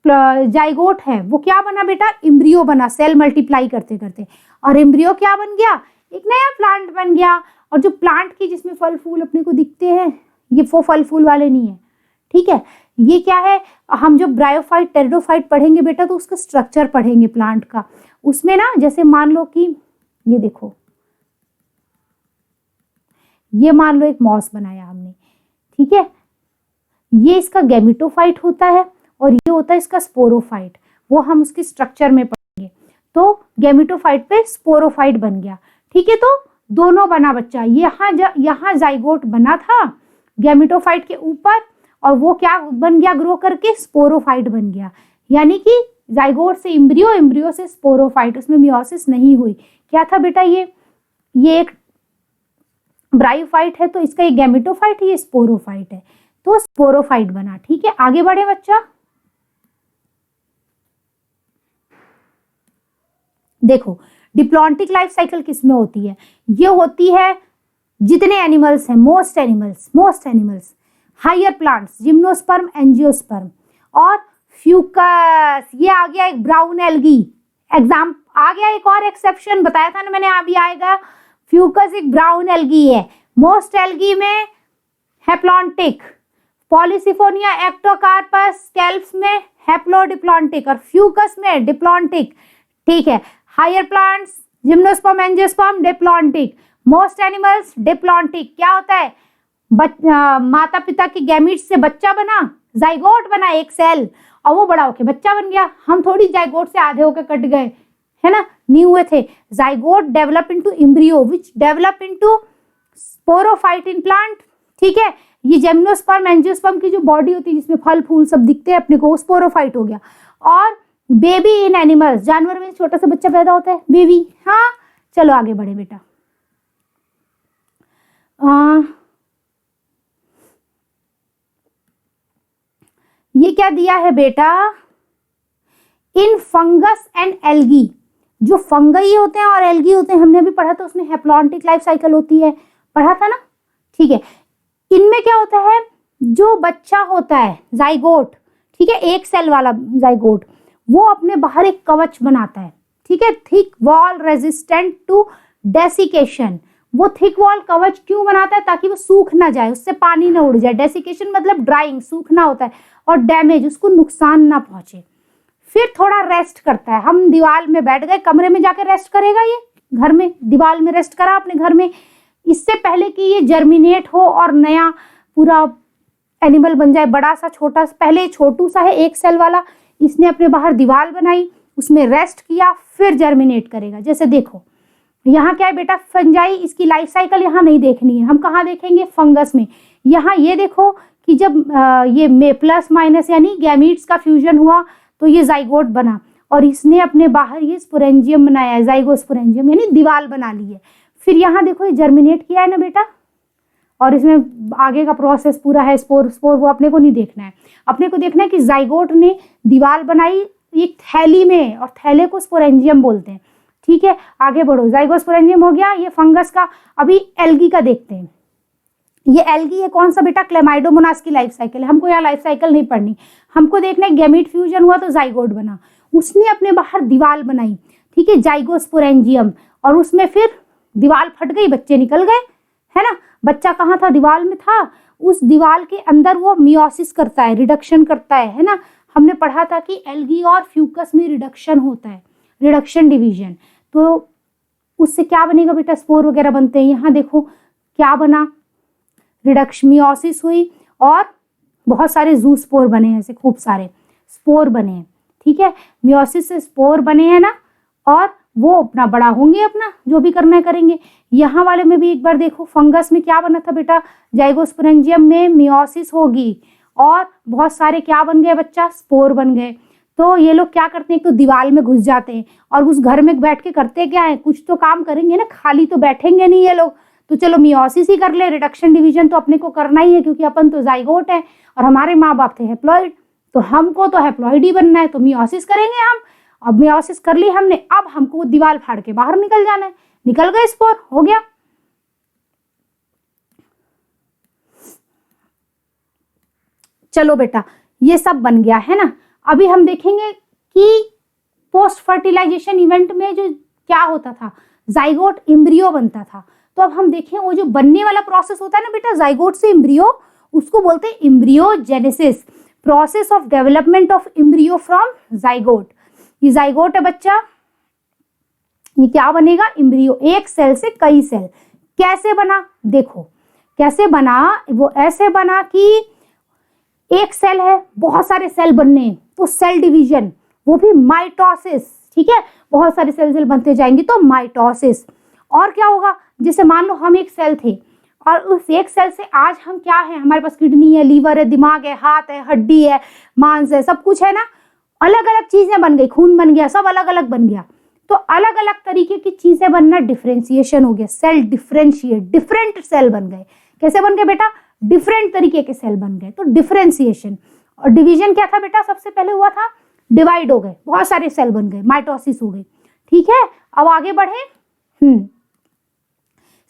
जाइगोट है वो क्या बना बेटा, इम्ब्रियो बना, सेल मल्टीप्लाई करते करते, और इम्ब्रियो क्या बन गया, एक नया प्लांट बन गया। और जो प्लांट की जिसमें फल फूल अपने को दिखते हैं, ये वो फल फूल वाले नहीं है, ठीक है। ये क्या है, हम जो ब्रायोफाइट टेरिडोफाइट पढ़ेंगे बेटा तो उसका स्ट्रक्चर पढ़ेंगे प्लांट का। उसमें ना जैसे मान लो कि ये देखो, ये मान लो एक मॉस बनाया हमने, ठीक है, ये इसका गैमेटोफाइट होता है और ये होता है इसका स्पोरोफाइट, वो हम उसके स्ट्रक्चर में पढ़ेंगे। तो गैमेटोफाइट पे स्पोरोफाइट बन गया, ठीक है। तो दोनों बना बच्चा, यहाँ जाइगोट बना था गैमेटोफाइट के ऊपर, और वो क्या बन गया ग्रो करके, स्पोरोफाइट बन गया। यानी कि जाइगोट से इम्ब्रियो, इम्ब्रियो से स्पोरोफाइट, उसमें मियोसिस नहीं हुई। क्या था बेटा, ये एक ब्रायोफाइट है तो इसका ये गैमेटोफाइट है, ये स्पोरोफाइट है, तो स्पोरोफाइट बना, ठीक है। आगे बढ़े बच्चा, देखो डिप्लॉन्टिक लाइफ साइकिल किसमें होती है, ये होती है जितने एनिमल्स हैं, most animals, higher plants, gymnosperm, angiosperm, और फ्यूकस, ये आ गया एक ब्राउन एल्गी। एग्जाम आ गया, एक और एक्सेप्शन बताया था ना मैंने, अभी आएगा। फ्यूकस एक ब्राउन एल्गी है, मोस्ट एल्गी में हैप्लॉन्टिक, पॉलीसिफोनिया, एक्टोकार्पस, कैल्प्स में हैप्लोडिप्लॉन्टिक और फ्यूकस में डिप्लॉन्टिक, ठीक है। Higher plants, gymnosperm, angiosperm, diplontic, most animals diplontic. क्या होता है, माता पिता के गैमीट्स से बच्चा बना, जाइगोट बना एक सेल, और वो बड़ा होके बच्चा बन गया। हम थोड़ी जाइगोट से आधे होके कट गए, है ना, नहीं हुए थे। Zygote develop into embryo which develop into sporophyte in plant, ठीक है। ये जिम्नोस्पर्म, एंजियोस्पर्म की जो बॉडी होती है जिसमें फल फूल सब दिखते हैं अपने को, वो स्पोरोफाइट हो गया। और बेबी इन एनिमल्स, जानवर में छोटा सा बच्चा पैदा होता है, बेबी। हाँ चलो आगे बढ़े बेटा। ये क्या दिया है बेटा, इन फंगस एंड एल्गी, जो फंगई होते हैं और एल्गी होते हैं, हमने अभी पढ़ा था, उसमें हैप्लॉन्टिक लाइफ साइकिल होती है, पढ़ा था ना, ठीक है। इनमें क्या होता है, जो बच्चा होता है जाइगोट, ठीक है, एक सेल वाला जाइगोट, वो अपने बाहर एक कवच बनाता है, ठीक है, thick wall resistant to desiccation. वो थिक वॉल कवच क्यों बनाता है? ताकि वो सूख ना जाए, उससे पानी ना उड़ जाए। डेसिकेशन मतलब ड्राइंग, सूखना होता है, और डैमेज, उसको नुकसान ना पहुंचे। फिर थोड़ा रेस्ट करता है। हम दीवार में बैठ गए, कमरे में जाके रेस्ट करेगा, ये घर में दीवार में रेस्ट करा अपने घर में, इससे पहले कि ये जर्मिनेट हो और नया पूरा एनिमल बन जाए, बड़ा सा छोटा सा, पहले छोटू सा है 1 सेल वाला, इसने अपने बाहर दीवार बनाई, उसमें रेस्ट किया, फिर जर्मिनेट करेगा। जैसे देखो यहाँ क्या है बेटा, फंजाई, इसकी लाइफ साइकिल यहाँ नहीं देखनी है, हम कहाँ देखेंगे? फंगस में। यहाँ ये देखो कि जब ये प्लस माइनस यानी गैमीट्स का फ्यूजन हुआ तो ये जाइगोट बना, और इसने अपने बाहर ये स्पोरेंजियम बनाया है, जाइगोस्पोरेंजियम यानी दीवार बना ली है। फिर यहाँ देखो ये जर्मिनेट किया है ना बेटा, और इसमें आगे का प्रोसेस पूरा है, स्पोर वो अपने को नहीं देखना है, अपने को देखना है कि जाइगोट ने दीवार बनाई एक थैली में, और थैले को स्पोरेंजियम बोलते हैं। ठीक है, आगे बढ़ो, जाइगोस्पोरेंजियम हो गया ये फंगस का। अभी एल्गी का देखते हैं। ये एल्गी है कौन सा बेटा? क्लेमाइडोमोनास की लाइफ साइकिल है। हमको यहाँ लाइफ साइकिल नहीं पढ़नी, हमको देखना है गैमीट फ्यूजन हुआ तो जाइगोट बना, उसने अपने बाहर दीवार बनाई, ठीक है, जाइगोस्पोरेंजियम, और उसमें फिर दीवार फट गई, बच्चे निकल गए, है ना। बच्चा कहाँ था? दीवार में था। उस दीवार के अंदर वो मियोसिस करता है, रिडक्शन करता है ना। हमने पढ़ा था कि एल्गी और फ्यूकस में रिडक्शन होता है, रिडक्शन डिवीजन। तो उससे क्या बनेगा बेटा? स्पोर वगैरह बनते हैं। यहाँ देखो क्या बना, रिडक्शन, मियोसिस हुई और बहुत सारे जू स्पोर बने हैं, ऐसे खूब सारे स्पोर बने हैं। ठीक है, मियोसिस से स्पोर बने हैं ना, और वो अपना बड़ा होंगे, अपना जो भी करना है करेंगे। यहाँ वाले में भी एक बार देखो, फंगस में क्या बना था बेटा? जाइगोस्पोरेंजियम में मियोसिस होगी और बहुत सारे क्या बन गए बच्चा? स्पोर बन गए। तो ये लोग क्या करते हैं, तो दीवार में घुस जाते हैं, और उस घर में बैठ के करते क्या है? कुछ तो काम करेंगे ना, खाली तो बैठेंगे नहीं ये लोग। तो चलो मियोसिस ही कर ले, रिडक्शन डिवीजन तो अपने को करना ही है, क्योंकि अपन तो जाइगोट है और हमारे माँ बाप थे हैप्लॉइड, तो हमको तो हैप्लॉइड ही बनना है, तो मियोसिस करेंगे हम। अब मियोसिस कर ली हमने, अब हमको दीवार फाड़ के बाहर निकल जाना है। निकल गए स्पोर, हो गया। चलो बेटा, ये सब बन गया है ना। अभी हम देखेंगे कि पोस्ट फर्टिलाइजेशन इवेंट में जो क्या होता था, जाइगोट एम्ब्रियो बनता था। तो अब हम देखें वो जो बनने वाला प्रोसेस होता है ना बेटा, जाइगोट से एम्ब्रियो, उसको बोलते हैं embryogenesis, process of development of embryo from zygote. ये जाइगोट है बच्चा, ये क्या बनेगा? एम्ब्रियो, एक सेल से कई सेल। कैसे बना? देखो कैसे बना, वो ऐसे बना कि एक सेल है, बहुत सारे सेल बनने, तो सेल डिवीजन, वो भी माइटोसिस। ठीक है, बहुत सारे सेल बनते जाएंगे तो माइटोसिस। और क्या होगा? जैसे मान लो हम एक सेल थे, और उस एक सेल से आज हम क्या है, हमारे पास किडनी है, लीवर है, दिमाग है, हाथ है, हड्डी है, मांस है, सब कुछ है ना। अलग अलग चीजें बन गई, खून बन गया, सब अलग अलग बन गया। तो अलग अलग तरीके की चीजें बनना डिफरेंशिएशन हो गया, सेल डिफरेंशिएट, डिफरेंट सेल बन गए। कैसे बन गए बेटा? डिफरेंट तरीके के सेल बन गए, तो डिफरेंशिएशन। और डिवीजन क्या था बेटा? सबसे पहले हुआ था डिवाइड हो गए, बहुत सारे सेल बन गए, माइटोसिस हो गई। ठीक है, अब आगे बढ़े,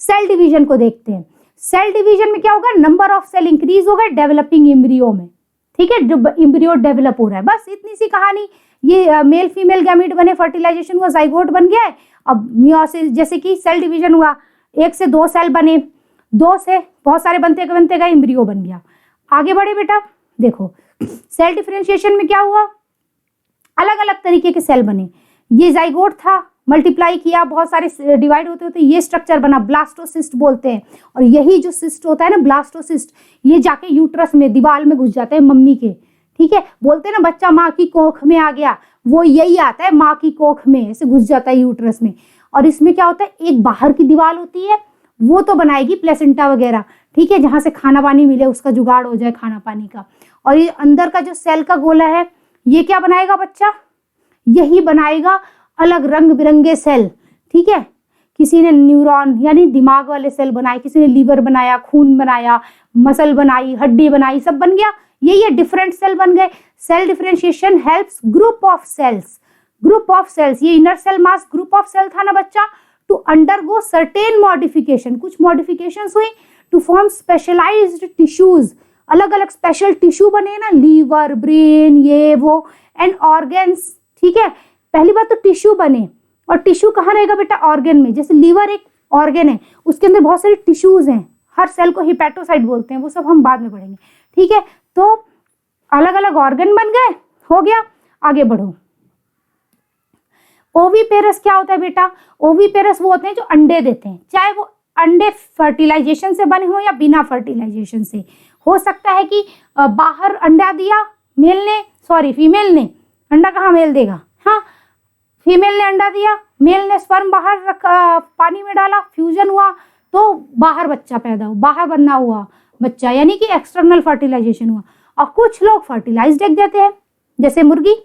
सेल डिवीजन को देखते हैं। सेल डिवीजन में क्या होगा? नंबर ऑफ सेल इंक्रीज हो गए डेवलपिंग एम्ब्रियो में। ठीक है, जो एम्ब्रियो डेवलप हो रहा है, बस इतनी सी कहानी। ये मेल फीमेल गैमीट बने, फर्टिलाइजेशन हुआ, जाइगोट बन गया है। अब मियोसिस, जैसे कि सेल डिवीजन हुआ, 1 से 2 सेल बने, 2 से बहुत सारे बनते गए एम्ब्रियो बन गया। आगे बढ़े बेटा, देखो सेल डिफरेंशिएशन में क्या हुआ? अलग अलग तरीके के सेल बने। ये जाइगोट था, मल्टीप्लाई किया, बहुत सारे डिवाइड होते होते ये स्ट्रक्चर बना, ब्लास्टोसिस्ट बोलते हैं। और यही जो सिस्ट होता है ना, ब्लास्टोसिस्ट, ये जाके यूट्रस में, दीवार में घुस जाते हैं मम्मी के। ठीक है, बोलते हैं ना बच्चा माँ की कोख में आ गया, वो यही आता है, माँ की कोख में ऐसे घुस जाता है यूट्रस में। और इसमें क्या होता है, एक बाहर की दीवार होती है, वो तो बनाएगी प्लेसेंटा वगैरह, ठीक है, जहाँ से खाना पानी मिले, उसका जुगाड़ हो जाए खाना पानी का। और ये अंदर का जो सेल का गोला है, ये क्या बनाएगा बच्चा? यही बनाएगा अलग रंग बिरंगे सेल। ठीक है, किसी ने न्यूरॉन यानी दिमाग वाले सेल बनाए, किसी ने लीवर बनाया, खून बनाया, मसल बनाई, हड्डी बनाई, सब बन गया। ये डिफरेंट सेल बन गए। Cell differentiation helps group of cells, group of cells, ये inner cell mass group of cell था ना बच्चा, टू अंडरगो सर्टेन मॉडिफिकेशन, कुछ मॉडिफिकेशंस हुई, टू फॉर्म स्पेशलाइज्ड टिश्यूज, अलग अलग स्पेशल टिश्यू बने ना, लीवर, ब्रेन, ये वो, एंड ऑर्गन्स। ठीक है, पहली बात तो टिश्यू बने, और टिश्यू कहाँ रहेगा बेटा? ऑर्गन में। जैसे लीवर एक ऑर्गन है, उसके अंदर बहुत सारी टिश्यूज हैं, हर सेल को हिपैटोसाइट बोलते हैं, वो सब हम बाद में पढ़ेंगे, ठीक है। तो अलग अलग ऑर्गन बन गए, हो गया, आगे बढ़ो। ओवीपेरस क्या होता है बेटा? ओवीपेरस वो होते हैं जो अंडे देते हैं, चाहे वो अंडे फर्टिलाइजेशन से बने हो या बिना फर्टिलाइजेशन से। हो सकता है कि बाहर अंडा दिया फीमेल ने, अंडा कहाँ मेल देगा, हाँ, फीमेल ने अंडा दिया, मेल ने स्पर्म बाहर रखा, पानी में डाला, फ्यूजन हुआ तो बाहर बच्चा पैदा हुआ, बाहर बनना हुआ बच्चा, यानी कि एक्सटर्नल फर्टिलाइजेशन हुआ। और कुछ लोग फर्टिलाइज्ड एग देते हैं, जैसे मुर्गी,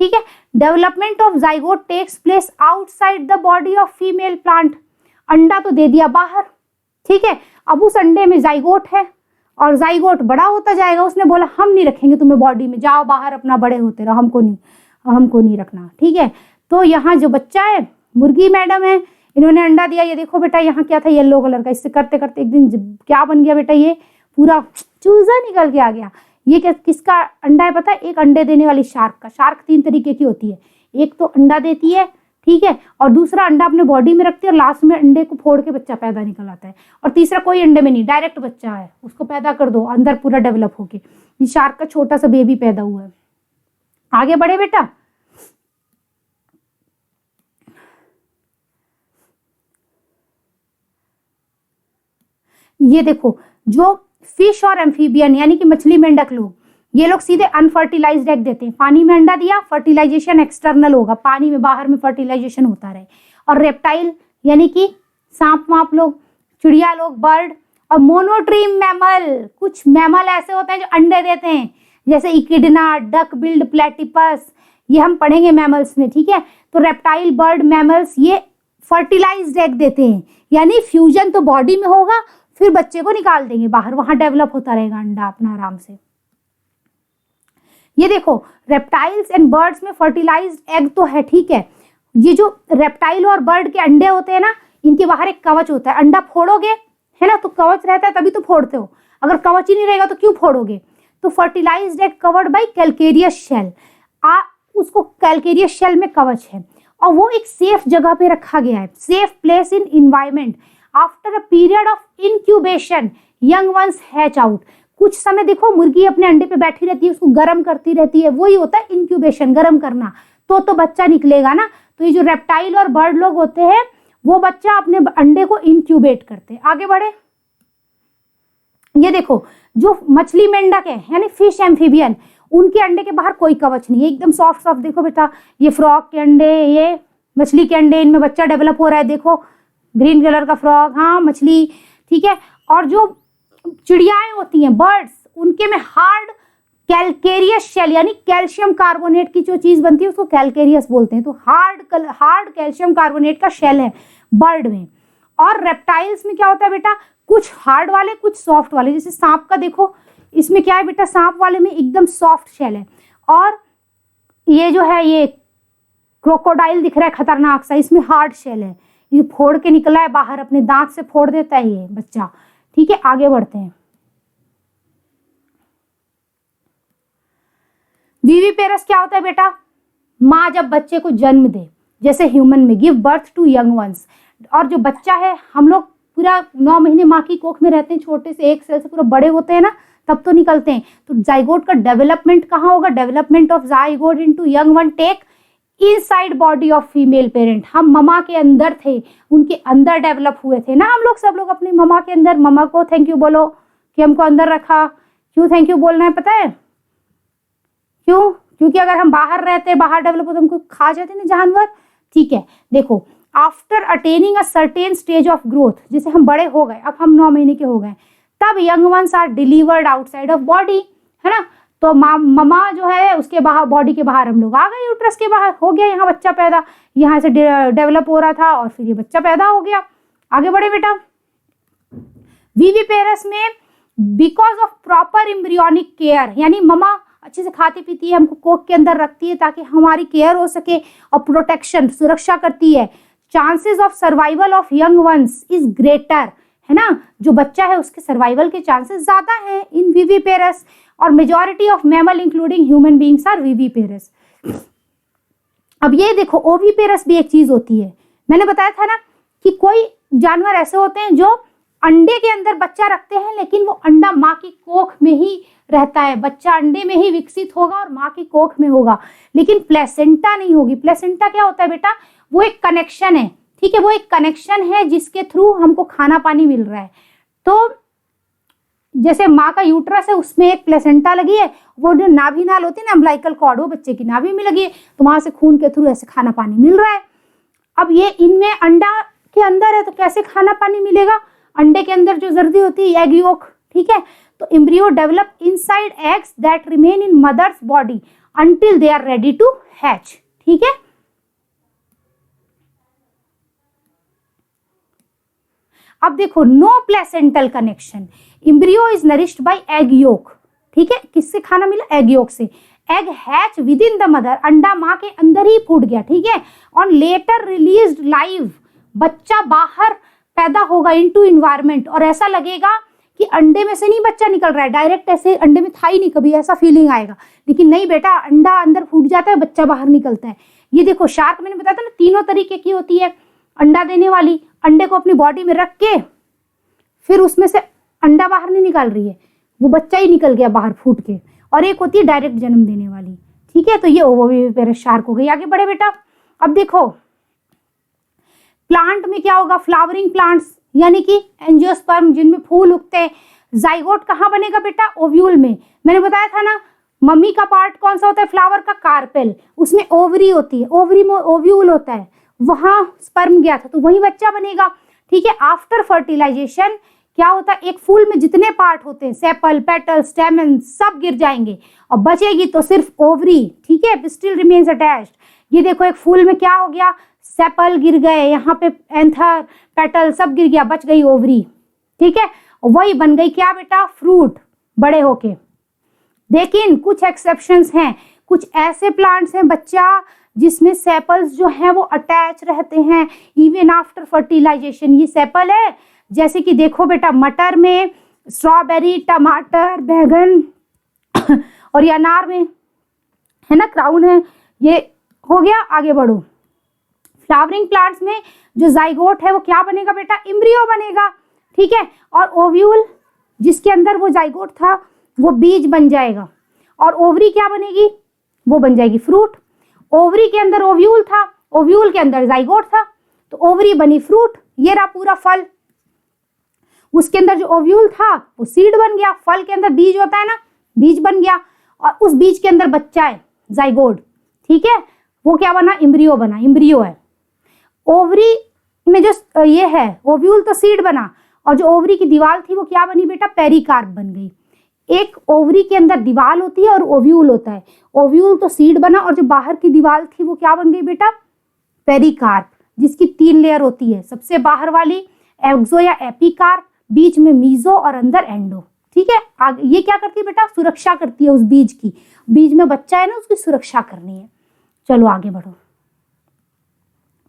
ठीक है। Development of zygote takes place outside the body of female plant. अंडा तो दे दिया बाहर, ठीक है, अब उस अंडे में जाइगोट है और जाइगोट बड़ा होता जाएगा, उसने बोला हम नहीं रखेंगे तुम्हें बॉडी में, जाओ बाहर अपना बड़े होते रहो, हमको नहीं रखना, ठीक है। तो यहाँ जो बच्चा है, मुर्गी मैडम है, इन्होंने अंडा दिया, ये देखो बेटा यहाँ क्या था, येलो कलर का, इससे करते करते एक दिन क्या बन गया बेटा, ये पूरा चूजा निकल के आ गया। ये क्या किसका अंडा है पता है? एक अंडे देने वाली शार्क का। शार्क 3 तरीके की होती है, एक तो अंडा देती है, ठीक है, और दूसरा अंडा अपने बॉडी में रखती है और लास्ट में अंडे को फोड़ के बच्चा पैदा निकल आता है, और तीसरा कोई अंडे में नहीं, डायरेक्ट बच्चा है, उसको पैदा कर दो अंदर पूरा डेवलप होके। ये शार्क का छोटा सा बेबी पैदा हुआ है। आगे बढ़े बेटा। ये देखो, जो फिश और एम्फीबियन यानी कि मछली मेंढक लोग, ये लोग सीधे अनफर्टिलाइज्ड एग देते हैं। पानी में अंडा दिया, फर्टिलाइजेशन एक्सटर्नल होगा, पानी में बाहर में फर्टिलाइजेशन होता रहे। और रेप्टाइल यानी कि सांप वाप लोग, चिड़िया लोग, बर्ड, और मोनोट्रीम मैमल, कुछ मैमल ऐसे होते हैं जो अंडे देते हैं, जैसे इकिडना, डक बिल्ड, प्लेटिपस, ये हम पढ़ेंगे मैमल्स में, ठीक है। तो रेप्टाइल, बर्ड, मैमल्स ये फर्टिलाइज्ड एग देते हैं, यानी फ्यूजन तो बॉडी में होगा, फिर बच्चे को निकाल देंगे बाहर, वहां डेवलप होता रहेगा अंडा अपना आराम से। ये देखो, रेप्टाइल्स एंड बर्ड्स में फर्टिलाइज्ड एग तो है, ठीक है। ये जो रेप्टाइल और बर्ड के अंडे होते हैं ना, इनके बाहर एक कवच होता है, अंडा फोड़ोगे है ना, तो कवच रहता है तभी तो फोड़ते हो, अगर कवच ही नहीं रहेगा तो क्यों फोड़ोगे। तो fertilised egg covered by calcareous shell, उसको कैलकेरियस शेल में कवच है, और वो एक सेफ जगह पे रखा गया है, safe place in environment. After a period of incubation young ones hatch out. कुछ समय देखो मुर्गी अपने अंडे पे बैठी रहती है, उसको गर्म करती रहती है, वही होता है इंक्यूबेशन, गर्म करना, तो बच्चा निकलेगा ना। तो ये जो रेप्टाइल और बर्ड लोग होते हैं, वो बच्चा अपने अंडे को इंक्यूबेट करते हैं। आगे बढ़े। ये देखो, जो मछली मेंढक है यानी फिश एम्फीबियन, उनके अंडे के बाहर कोई कवच नहीं है, एकदम सॉफ्ट सॉफ्ट। देखो बेटा, ये फ्रॉग के अंडे, ये मछली के अंडे, इनमें बच्चा डेवलप हो रहा है, देखो ग्रीन कलर का फ्रॉग, हाँ मछली, ठीक है। और जो चिड़ियाएं होती हैं, बर्ड्स, उनके में हार्ड कैलकेरियस शेल यानी कैल्शियम कार्बोनेट की जो चीज बनती है उसको कैलकेरियस बोलते हैं। तो हार्ड कैल्शियम कार्बोनेट का शेल है बर्ड में। और रेप्टाइल्स में क्या होता है बेटा, कुछ हार्ड वाले कुछ सॉफ्ट वाले, जैसे सांप का देखो, इसमें क्या है बेटा, सांप वाले में एकदम सॉफ्ट शेल है, और ये जो है ये क्रोकोडाइल दिख रहा है खतरनाक सा, इसमें हार्ड शेल है, ये फोड़ के निकला है बाहर, अपने दांत से फोड़ देता है ये बच्चा, ठीक है। आगे बढ़ते हैं। विविपेरस क्या होता है बेटा, माँ जब बच्चे को जन्म दे, जैसे ह्यूमन में give birth to young ones, और जो बच्चा है, हम लोग पूरा 9 महीने माँ की कोख में रहते हैं, छोटे से एक सेल से पूरा बड़े होते हैं ना, तब तो निकलते हैं। तो जाइगोट का डेवलपमेंट कहाँ होगा, development of zygote into young one take inside body of female parent. हम ममा के अंदर थे, उनके अंदर डेवलप हुए थे ना हम लोग, सब लोग अपनी ममा के अंदर। ममा को थैंक यू बोलो कि हमको अंदर रखा। क्यों थैंक यू बोलना है पता है क्यों? क्योंकि अगर हम बाहर रहते, बाहर डेवलप होते, हमको खा जाते ना जानवर, ठीक है। देखो, after attaining a certain stage of growth, जैसे हम बड़े हो गए, अब हम 9 महीने के हो गए, तब young ones are delivered outside of body, है ना। तो ममा जो है उसके बाहर, बॉडी के बाहर हम लोग आ गए, यूट्रस के बाहर हो गया, यहाँ बच्चा पैदा, यहाँ से डेवलप हो रहा था और फिर ये बच्चा पैदा हो गया। आगे बढ़े बेटा। विविपेरस में because of proper embryonic care, यानी ममा अच्छे से खाती पीती है, हमको कोख के अंदर रखती है ताकि हमारी केयर हो सके, और प्रोटेक्शन, सुरक्षा करती है। Chances of survival of young ones is greater, है ना, जो बच्चा है उसके सर्वाइवल के चांसेस ज्यादा हैं इन विविपेरस। और majority of mammal including human beings are viviparous. अब ये देखो, ओविपेरस भी एक चीज होती है, मैंने बताया था ना कि कोई जानवर ऐसे होते हैं जो अंडे के अंदर बच्चा रखते हैं, लेकिन वो अंडा माँ की कोख में ही रहता है, बच्चा अंडे में ही विकसित होगा और माँ की कोख में होगा, लेकिन प्लेसेंटा नहीं होगी। प्लेसेंटा क्या होता है बेटा? वो एक कनेक्शन है, ठीक है, वो एक कनेक्शन है जिसके थ्रू हमको खाना पानी मिल रहा है। तो जैसे माँ का यूट्रस है, उसमें एक प्लेसेंटा लगी है, वो जो नाभि नाल होती है ना, अम्बिलिकल कॉर्ड, वो बच्चे की नाभि में लगी है, तो वहां से खून के थ्रू ऐसे खाना पानी मिल रहा है। अब ये इनमें अंडा के अंदर है, तो कैसे खाना पानी मिलेगा? अंडे के अंदर जो जर्दी होती है, एग योक, ठीक है। तो embryo develop inside eggs that remain in mother's body until they are ready to hatch, ठीक है। अब देखो, no placental connection, embryo is nourished by egg yolk, ठीक है। किससे खाना मिला? एग योक से। Egg hatch within the mother, अंडा माँ के अंदर ही फूट गया, ठीक है। ऑन लेटर रिलीज्ड लाइव, बच्चा बाहर पैदा होगा इनटू इन्वायरमेंट, और ऐसा लगेगा कि अंडे में से नहीं बच्चा निकल रहा है, डायरेक्ट ऐसे अंडे में था ही नहीं कभी, ऐसा फीलिंग आएगा। लेकिन नहीं बेटा, अंडा अंदर फूट जाता है, बच्चा बाहर निकलता है। ये देखो, शार्क मैंने बताया था ना, तीनों तरीके की होती है। अंडा देने वाली अंडे को अपनी बॉडी में रख के फिर उसमें से अंडा बाहर नहीं निकाल रही है, वो बच्चा ही निकल गया बाहर फूट के। और एक होती है डायरेक्ट जन्म देने वाली, ठीक है। तो ये ओविविपेरस शार्क हो गई। आगे बढ़े बेटा। अब देखो, प्लांट में क्या होगा? फ्लावरिंग प्लांट्स यानी कि एंजियोस्पर्म, जिनमें फूल उगते हैं। जाइगोट कहाँ बनेगा बेटा? ओव्यूल में। मैंने बताया था ना, मम्मी का पार्ट कौन सा होता है? फ्लावर का कार्पेल, उसमें ओवरी होती है, ओवरी में ओव्यूल होता है, वहां स्पर्म गया था तो वही बच्चा बनेगा, ठीक है। आफ्टर फर्टिलाइजेशन क्या होता है? एक फूल में जितने पार्ट होते हैं, सेपल, पेटल, स्टेमन, सब गिर जाएंगे और बचेगी तो सिर्फ ओवरी, ठीक है। Still remains attached. ये देखो, एक फूल में क्या हो गया? सेपल गिर गए, यहाँ पे एंथर, पेटल सब गिर गया, बच गई ओवरी, ठीक है। वही बन गई क्या बेटा? फ्रूट, बड़े होके। लेकिन कुछ एक्सेप्शंस हैं, कुछ ऐसे प्लांट्स हैं बच्चा जिसमें सेपल्स जो हैं वो अटैच रहते हैं इवन आफ्टर फर्टिलाइजेशन। ये सेपल है, जैसे कि देखो बेटा, मटर में, स्ट्रॉबेरी, टमाटर, बैगन और ये अनार में है ना, क्राउन है। ये हो गया। आगे बढ़ो। फ्लावरिंग प्लांट्स में जो जाइगोट है वो क्या बनेगा बेटा? एम्ब्रियो बनेगा, ठीक है। और ओव्यूल जिसके अंदर वो जाइगोट था वो बीज बन जाएगा, और ओवरी क्या बनेगी? वो बन जाएगी फ्रूट। ओवरी के अंदर ओव्यूल था, ओव्यूल के अंदर जाइगोट था, तो ओवरी बनी फ्रूट। ये रहा पूरा फल। उसके अंदर जो ओव्यूल था वो सीड बन गया, फल के अंदर बीज होता है ना, बीज बन गया, और उस बीज के अंदर बच्चा है, जाइगोट, ठीक है। वो क्या बना? एम्ब्रियो बना, एम्ब्रियो है। ओवरी में जो ये है ओव्यूल, तो सीड बना, और जो ओवरी की दीवार थी वो क्या बनी बेटा? पेरिकार्प बन गई। एक ओवरी के अंदर दीवार होती है और ओव्यूल होता है। ओव्यूल तो सीड बना, और जो बाहर की दीवार थी वो क्या बन गई बेटा? पेरिकार्प, जिसकी 3 लेयर होती है। सबसे बाहर वाली एक्सो या एपिकार्प, बीच में मीजो और अंदर एंडो, ठीक है। आगे ये क्या करती है बेटा? सुरक्षा करती है उस बीज की। बीज में बच्चा है ना, उसकी सुरक्षा करनी है। चलो आगे बढ़ो।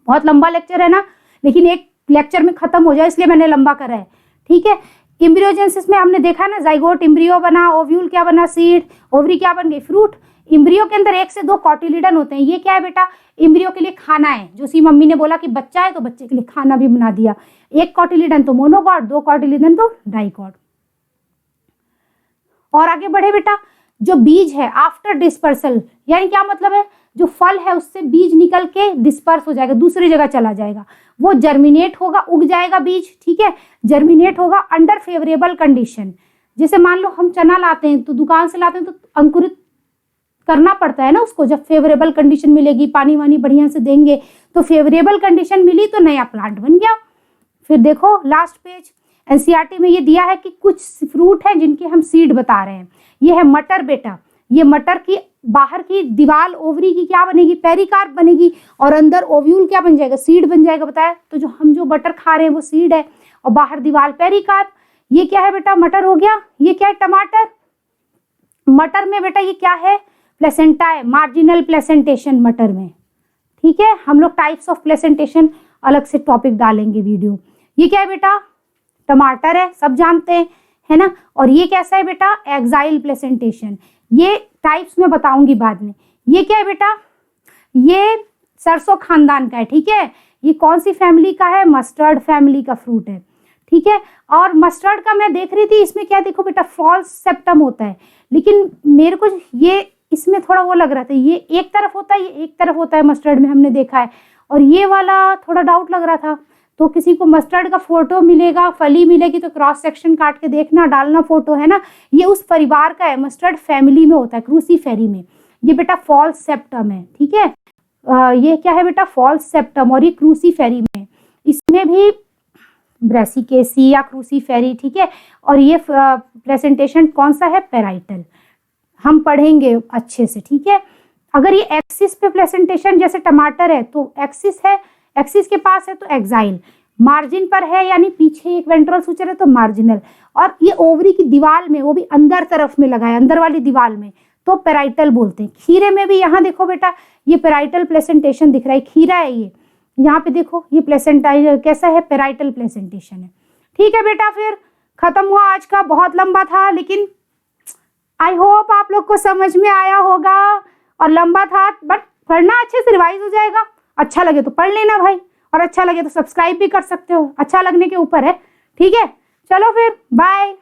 बहुत लंबा लेक्चर है ना, लेकिन एक लेक्चर में खत्म हो जाए इसलिए मैंने लंबा करा है, ठीक है। एम्ब्रियोजेनेसिस में हमने देखा ना, जाइगोट एम्ब्रियो बना, ओव्यूल क्या बना? सीड, ओवरी क्या बन गई? फ्रूट। एम्ब्रियो के अंदर 1 से 2 कॉटिलिडन होते हैं। ये क्या है बेटा? एम्ब्रियो के लिए खाना है। जो सी मम्मी ने बोला कि बच्चा है तो बच्चे के लिए खाना भी बना दिया। 1 कॉटिलिडन तो मोनोकॉट, 2 कॉटिलिडन तो डाइकॉट। और आगे बढ़े बेटा। जो बीज है आफ्टर डिस्पर्सल, यानी क्या मतलब है? जो फल है उससे बीज निकल के डिस्पर्स हो जाएगा, दूसरी जगह चला जाएगा, वो जर्मिनेट होगा, उग जाएगा बीज, ठीक है। जर्मिनेट होगा अंडर फेवरेबल कंडीशन। जैसे मान लो हम चना लाते हैं तो दुकान से लाते हैं तो अंकुरित करना पड़ता है ना उसको, जब फेवरेबल कंडीशन मिलेगी, पानी वानी बढ़िया से देंगे, तो फेवरेबल कंडीशन मिली तो नया प्लांट बन गया। फिर देखो लास्ट पेज, एनसीईआरटी में ये दिया है कि कुछ फ्रूट है जिनके हम सीड बता रहे हैं। ये है मटर बेटा। ये मटर की बाहर की दीवार ओवरी की क्या बनेगी? पेरिकार्प बनेगी, और अंदर ओव्यूल क्या बन जाएगा? सीड बन जाएगा। बताया तो, जो हम जो मटर खा रहे हैं वो सीड है, और बाहर दीवार पेरिकार्प। ये क्या है बेटा? मटर हो गया। ये क्या है? टमाटर। मटर में बेटा ये क्या है? प्लेसेंटा है, मार्जिनल प्लेसेंटेशन मटर में, ठीक है। हम लोग टाइप्स ऑफ प्लेसेंटेशन अलग से टॉपिक डालेंगे वीडियो। ये क्या है बेटा? टमाटर है, सब जानते हैं, है ना। और ये कैसा है बेटा? Exile placentation. ये टाइप्स में बताऊंगी बाद में। ये क्या है बेटा? ये सरसों खानदान का है, ठीक है। ये कौन सी फैमिली का है? मस्टर्ड फैमिली का फ्रूट है, ठीक है। और मस्टर्ड का मैं देख रही थी, इसमें क्या देखो बेटा, फॉल्स सेप्टम होता है, लेकिन मेरे को ये इसमें थोड़ा वो लग रहा था, ये एक तरफ होता है, ये एक तरफ होता है मस्टर्ड में, हमने देखा है। और ये वाला थोड़ा डाउट लग रहा था। तो किसी को मस्टर्ड का फोटो मिलेगा, फली मिलेगी तो क्रॉस सेक्शन काट के देखना, डालना फोटो, है ना। ये उस परिवार का है, मस्टर्ड फैमिली में होता है, क्रूसीफेरी में। ये बेटा फॉल्स सेप्टम है, ठीक है। ये क्या है बेटा? फॉल्स सेप्टम, और ये क्रूसीफेरी में, इसमें भी ब्रेसिकेसी या क्रूसीफेरी, ठीक है। और ये प्रेजेंटेशन कौन सा है? पेराइटल। हम पढ़ेंगे अच्छे से, ठीक है। अगर ये एक्सिस पे प्रेजेंटेशन जैसे टमाटर है तो एक्सिस है, एक्सिस के पास है तो एक्साइल, मार्जिन पर है यानी पीछे एक वेंट्रल सूचर है तो मार्जिनल, और ये ओवरी की दीवार में, वो भी अंदर तरफ में लगा है, अंदर वाली दीवार में, तो पेराइटल बोलते हैं। खीरे में भी यहाँ देखो बेटा, ये पेराइटल प्रेजेंटेशन दिख रहा है, खीरा है ये, यहाँ पे देखो ये प्लेसेंटा कैसा है? पेराइटल प्रेजेंटेशन है, ठीक है बेटा। फिर खत्म हुआ आज का, बहुत लंबा था, लेकिन आई होप आप लोग को समझ में आया होगा। और लंबा था बट पढ़ना अच्छे से, रिवाइज हो जाएगा। अच्छा लगे तो पढ़ लेना भाई, और अच्छा लगे तो सब्सक्राइब भी कर सकते हो, अच्छा लगने के ऊपर है, ठीक है। चलो फिर बाय।